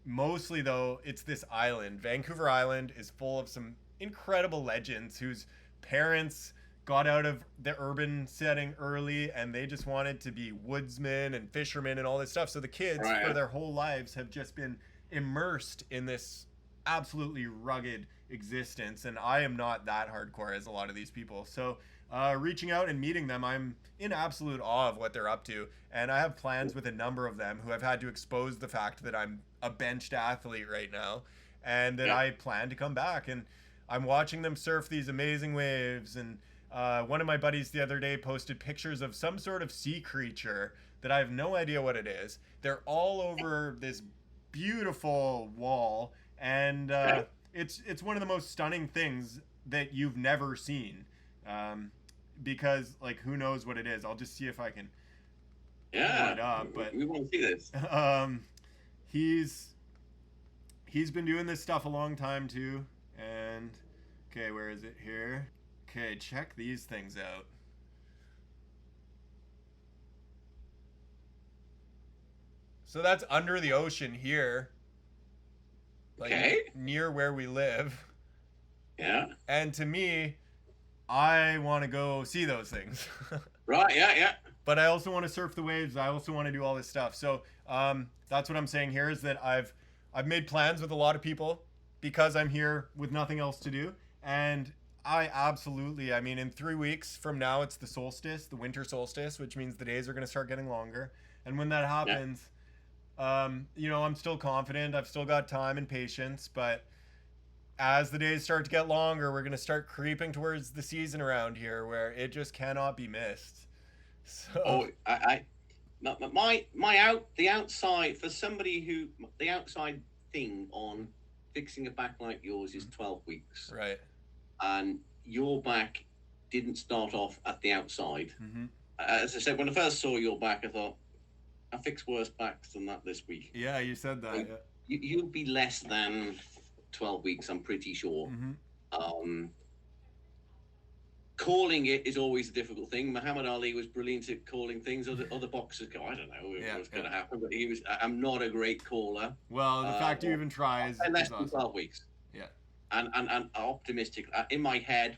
mostly, though, it's this island. Vancouver Island is full of some incredible legends whose parents got out of the urban setting early, and they just wanted to be woodsmen and fishermen and all this stuff. So the kids, for their whole lives, have just been immersed in this absolutely rugged existence. And I am not that hardcore as a lot of these people. So reaching out and meeting them, I'm in absolute awe of what they're up to. And I have plans with a number of them who have had to expose the fact that I'm a benched athlete right now, and that I plan to come back. And I'm watching them surf these amazing waves. And one of my buddies the other day posted pictures of some sort of sea creature that I have no idea what it is. They're all over this beautiful wall, and it's one of the most stunning things that you've never seen. Because like who knows what it is? I'll just see if I can pull it up. But we want to see this. He's been doing this stuff a long time too. And okay, where is it here? Okay, check these things out. So that's under the ocean here, like near where we live. Yeah. And to me, I want to go see those things. Right. Yeah. But I also want to surf the waves. I also want to do all this stuff. So that's what I'm saying here is that I've made plans with a lot of people because I'm here with nothing else to do. And I mean, in 3 weeks from now, it's the solstice, the winter solstice, which means the days are going to start getting longer. And when that happens, you know, I'm still confident. I've still got time and patience. But as the days start to get longer, we're going to start creeping towards the season around here where it just cannot be missed. So, the outside for somebody who the outside thing on fixing a back like yours is 12 weeks, right? And your back didn't start off at the outside. Mm-hmm. As I said, when I first saw your back, I thought I fixed worse backs than that this week. Yeah, you said that. So you'll be less than 12 weeks, I'm pretty sure. Mm-hmm. Calling it is always a difficult thing. Muhammad Ali was brilliant at calling things. Other boxers go, I don't know what's going to happen, but he was. I'm not a great caller. Well, the fact you even try is less awesome. than 12 weeks. Yeah. And optimistic. In my head,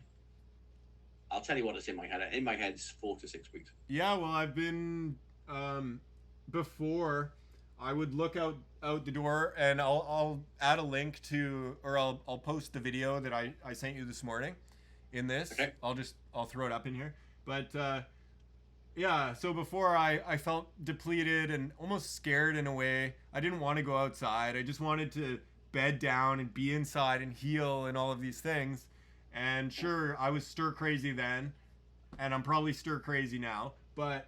I'll tell you what it's in my head. In my head, it's 4 to 6 weeks. Yeah, well, I've been before. I would look out the door, and I'll add a link to, or I'll post the video that I sent you this morning. In this, okay. I'll throw it up in here. But yeah, so before I felt depleted and almost scared in a way. I didn't want to go outside. I just wanted to bed down and be inside and heal and all of these things. And sure, I was stir crazy then, and I'm probably stir crazy now. But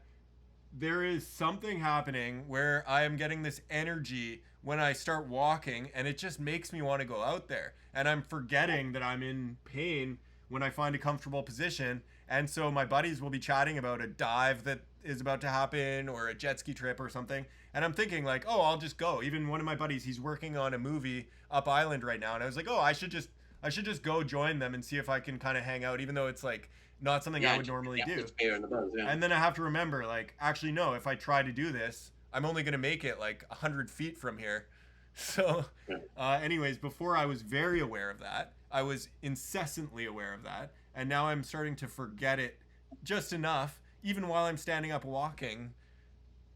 there is something happening where I am getting this energy when I start walking, and it just makes me want to go out there. And I'm forgetting that I'm in pain when I find a comfortable position. And so my buddies will be chatting about a dive that is about to happen or a jet ski trip or something. And I'm thinking like, oh, I'll just go. Even one of my buddies, he's working on a movie up island right now. And I was like, oh, I should just go join them and see if I can kind of hang out, even though it's like not something I would normally do. And then I have to remember like, actually, no, if I try to do this, I'm only going to make it like 100 feet from here. So anyways, before I was very aware of that. I was incessantly aware of that, and now I'm starting to forget it just enough, even while I'm standing up walking.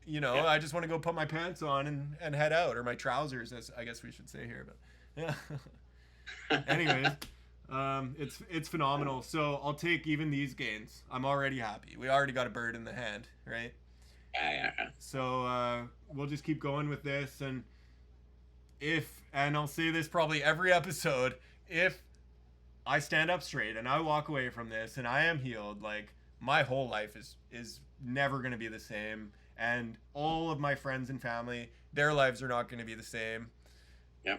You know, I just want to go put my pants on and head out, or my trousers, as I guess we should say here. But yeah. Anyways, it's phenomenal. So I'll take even these gains. I'm already happy. We already got a bird in the hand, right? Yeah. So we'll just keep going with this, and I'll say this probably every episode, if I stand up straight and I walk away from this and I am healed, like my whole life is never going to be the same. And all of my friends and family, their lives are not going to be the same. Yeah.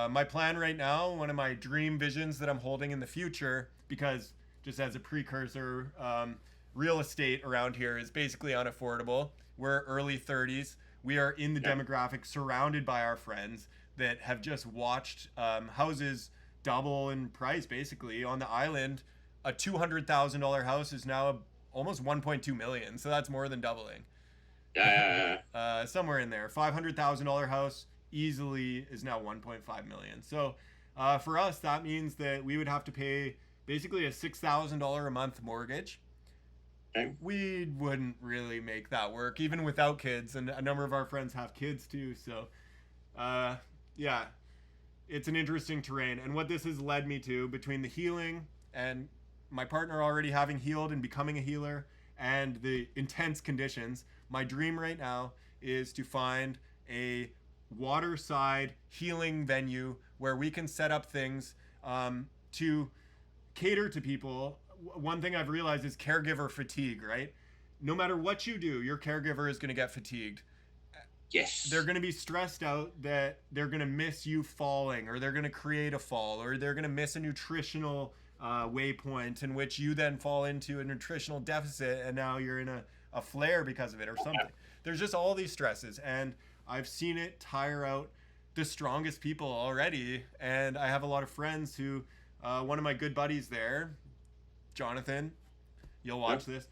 My plan right now, one of my dream visions that I'm holding in the future, because just as a precursor, real estate around here is basically unaffordable. We're early 30s. We are in the demographic surrounded by our friends that have just watched houses double in price. Basically on the island, a $200,000 house is now almost 1.2 million, so that's more than doubling. Somewhere in there. $500,000 house easily is now 1.5 million. So for us, that means that we would have to pay basically a $6,000 a month mortgage. Okay. We wouldn't really make that work even without kids, and a number of our friends have kids too. So yeah, it's an interesting terrain. And what this has led me to, between the healing and my partner already having healed and becoming a healer and the intense conditions, my dream right now is to find a waterside healing venue where we can set up things to cater to people. One thing I've realized is caregiver fatigue, right? no matter what you do, your caregiver is going to get fatigued. Yes. They're going to be stressed out that they're going to miss you falling, or they're going to create a fall, or they're going to miss a nutritional waypoint in which you then fall into a nutritional deficit and now you're in a flare because of it or something. There's just all these stresses, and I've seen it tire out the strongest people already. And I have a lot of friends who, one of my good buddies there, Jonathan, you'll watch this.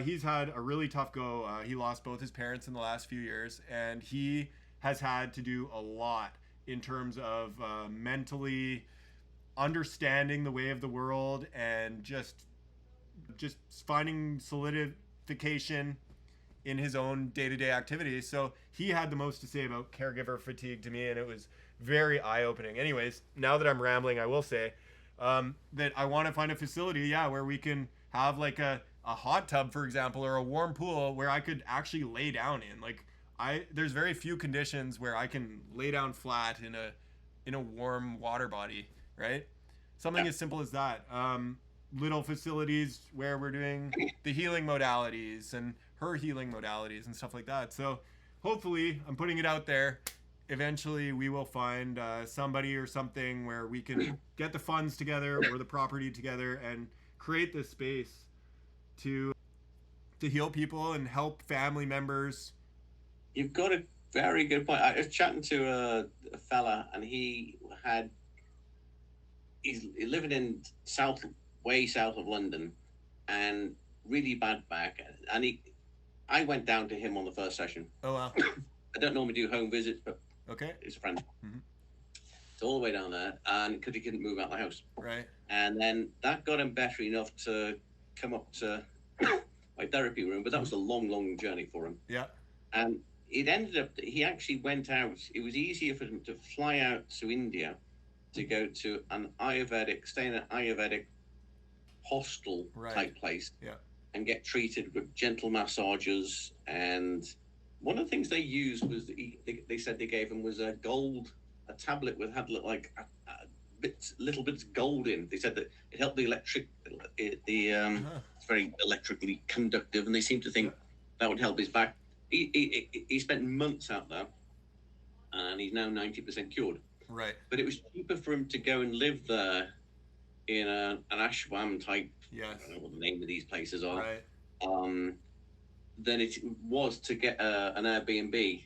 He's had a really tough go. He lost both his parents in the last few years, and he has had to do a lot in terms of mentally understanding the way of the world and just finding solidification in his own day-to-day activities. So he had the most to say about caregiver fatigue to me, and it was very eye-opening. Anyways, now that I'm rambling, I will say that I want to find a facility, where we can have like a hot tub, for example, or a warm pool where I could actually lay down in. Like, there's very few conditions where I can lay down flat in a warm water body, right? Something as simple as that. Little facilities where we're doing the healing modalities and her healing modalities and stuff like that. So hopefully, I'm putting it out there, eventually we will find somebody or something where we can get the funds together or the property together and create this space to heal people and help family members. You've got a very good point. I was chatting to a fella, and he's living in way south of London, and really bad back. And I went down to him on the first session. Oh wow! I don't normally do home visits, but okay, he's a friend. Mm-hmm. So all the way down there, and because he couldn't move out the house, right? And then that got him better enough to come up to my therapy room, but that was a long journey for him. Yeah. And it ended up that he actually went out. It was easier for him to fly out to India to go to stay in an Ayurvedic hostel type place, and get treated with gentle massages. And one of the things they used was they said they gave him was a tablet with had like little bits of gold in. They said that it helped it's very electrically conductive, and they seem to think that would help his back. He spent months out there, and he's now 90% cured. Right. But it was cheaper for him to go and live there in an ashram type. Yes. I don't know what the name of these places are. Right. Than it was to get an Airbnb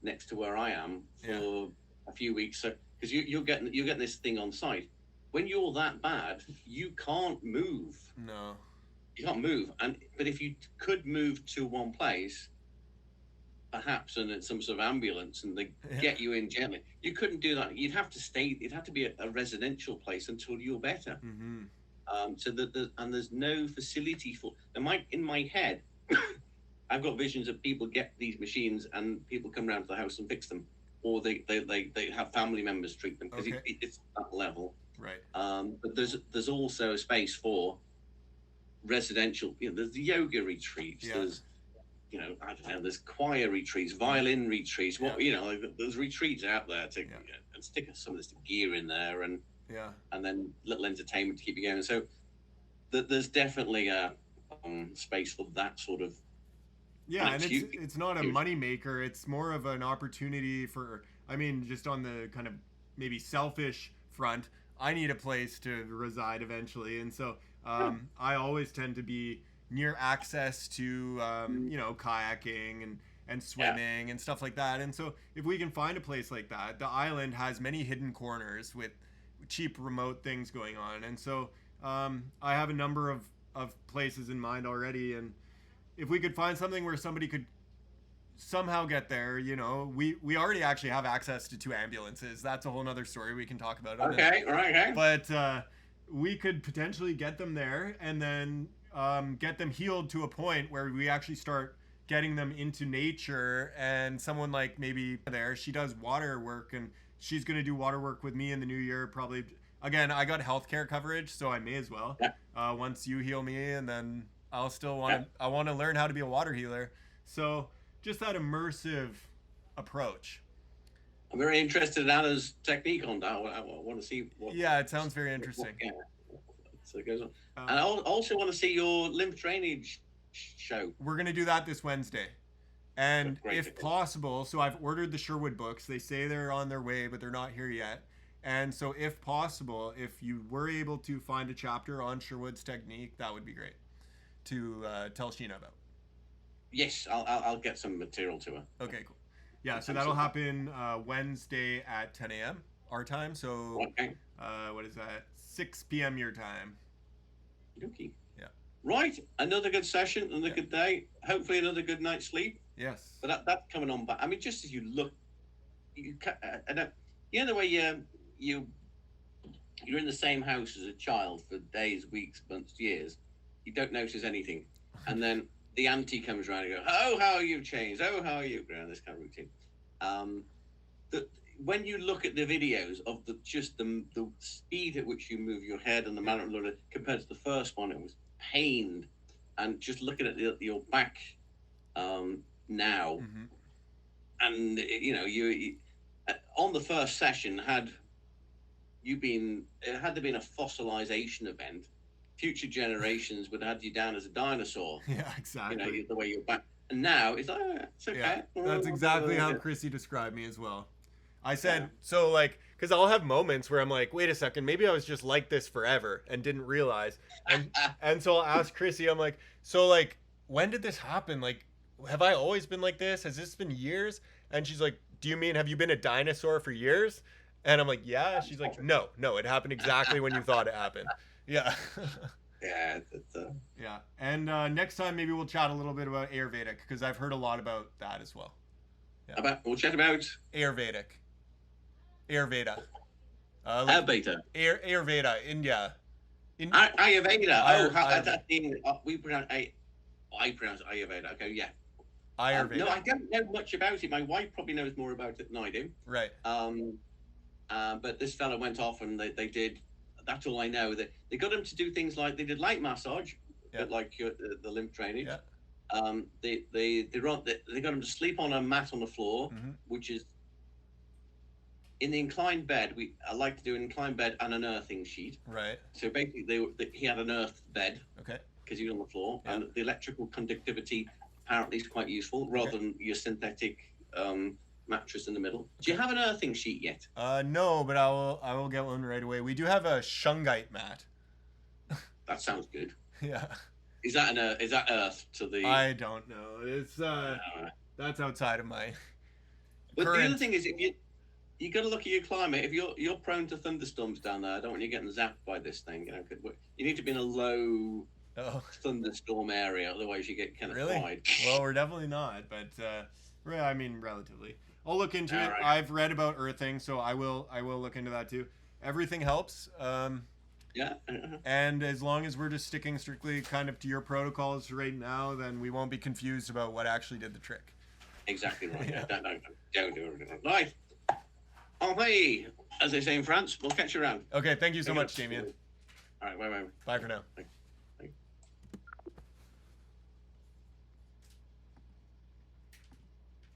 next to where I am for a few weeks. So because you're getting this thing on site. When you're that bad, you can't move. No. You can't move. But if you could move to one place, perhaps in some sort of ambulance, and they get you in gently, you couldn't do that. You'd have to stay. It'd have to be a residential place until you're better. Mm-hmm. So there's no facility for. In my head, I've got visions of people get these machines and people come around to the house and fix them, or they have family members treat them, because it's that level. Right. But there's also a space for residential. There's yoga retreats. Yeah. There's I don't know. There's choir retreats, violin retreats. There's retreats out there to and stick some of this gear in there, and then little entertainment to keep you going. So there's definitely a space for that sort of. Yeah, and it's not a money maker. It's more of an opportunity for. I mean, just on the kind of maybe selfish front, I need a place to reside eventually, and so I always tend to be near access to kayaking and swimming and stuff like that. And so if we can find a place like that, the island has many hidden corners with cheap remote things going on. And so I have a number of places in mind already. And if we could find something where somebody could somehow get there, we already actually have access to 2 ambulances. That's a whole nother story we can talk about. Okay. But we could potentially get them there, and then get them healed to a point where we actually start getting them into nature. And someone like maybe there, she does water work, and she's going to do water work with me in the new year. Probably, again, I got healthcare coverage, so I may as well. Once you heal me, and then I'll still I want to learn how to be a water healer. So just that immersive approach. I'm very interested in Anna's technique on that. I want to see what. Yeah, it sounds very interesting. So it goes on. And I also want to see your lymph drainage show. We're gonna do that this Wednesday. And Great. if possible, so I've ordered the Sherwood books. They say they're on their way, but they're not here yet. And so if possible, if you were able to find a chapter on Sherwood's technique, that would be great to tell Sheena about. Yes, I'll get some material to her. Okay, cool. Yeah, so that'll happen Wednesday at 10 a.m. our time. So Okay. What is that? 6 p.m. your time. Okay. Yeah. Right. Another good session, another good day. Hopefully another good night's sleep. Yes. But that's coming on back. I mean, just as you look, you know the way you're in the same house as a child for days, weeks, months, years. You don't notice anything, and then the auntie comes around and goes, "Oh, how you've changed! Oh, how you?" This kind of routine. When you look at the videos of the speed at which you move your head and the manner of it compared to the first one, it was pained, and just looking at your back now, Mm-hmm. and you on the first session had there been a fossilization event, future generations would have had you down as a dinosaur. Yeah, exactly. The way you're back, and now it's like, it's okay. Yeah, that's exactly how Chrissy described me as well. I said, so like, because I'll have moments where I'm like, wait a second, maybe I was just like this forever and didn't realize. And so I'll ask Chrissy, I'm like, so like, when did this happen? Like, have I always been like this? Has this been years? And she's like, do you mean, have you been a dinosaur for years? And I'm like, yeah. She's like, no, it happened exactly when you thought it happened. Yeah. Yeah. Yeah. And next time, maybe we'll chat a little bit about Ayurvedic, because I've heard a lot about that as well. Yeah. We'll chat about Ayurveda. Ayurveda. Ayurveda, India. Ayurveda. Ayurveda. That's we pronounce I pronounce Ayurveda. Okay, yeah. Ayurveda. No, I don't know much about it. My wife probably knows more about it than I do. Right. But this fella went off and they did. That's all I know. They got him to do things like they did light massage, but like the lymph drainage. Yeah. They got him to sleep on a mat on the floor, which is in the inclined bed. I like to do an inclined bed and an earthing sheet. Right. So basically, he had an earth bed. Okay. Because he was on the floor, and the electrical conductivity apparently is quite useful, rather than your synthetic mattress in the middle. Do you have an earthing sheet yet? No, but I will get one right away. We do have a shungite mat. That sounds good. Yeah. Is that earth to the? I don't know. It's that's outside of my. But the other thing is, if you got to look at your climate. If you're prone to thunderstorms down there, I don't want you getting zapped by this thing. You need to be in a low thunderstorm area, otherwise you get kind of fried. Well, we're definitely not, but I mean, relatively. I'll look into it. Right. I've read about earthing, so I will look into that too. Everything helps. Yeah. And as long as we're just sticking strictly kind of to your protocols right now, then we won't be confused about what actually did the trick. Exactly right. Yeah. Don't do it. Right. Oh, hey, as they say in France, we'll catch you around. Okay, thank you so much, Damien. All right, bye. Bye for now. Bye.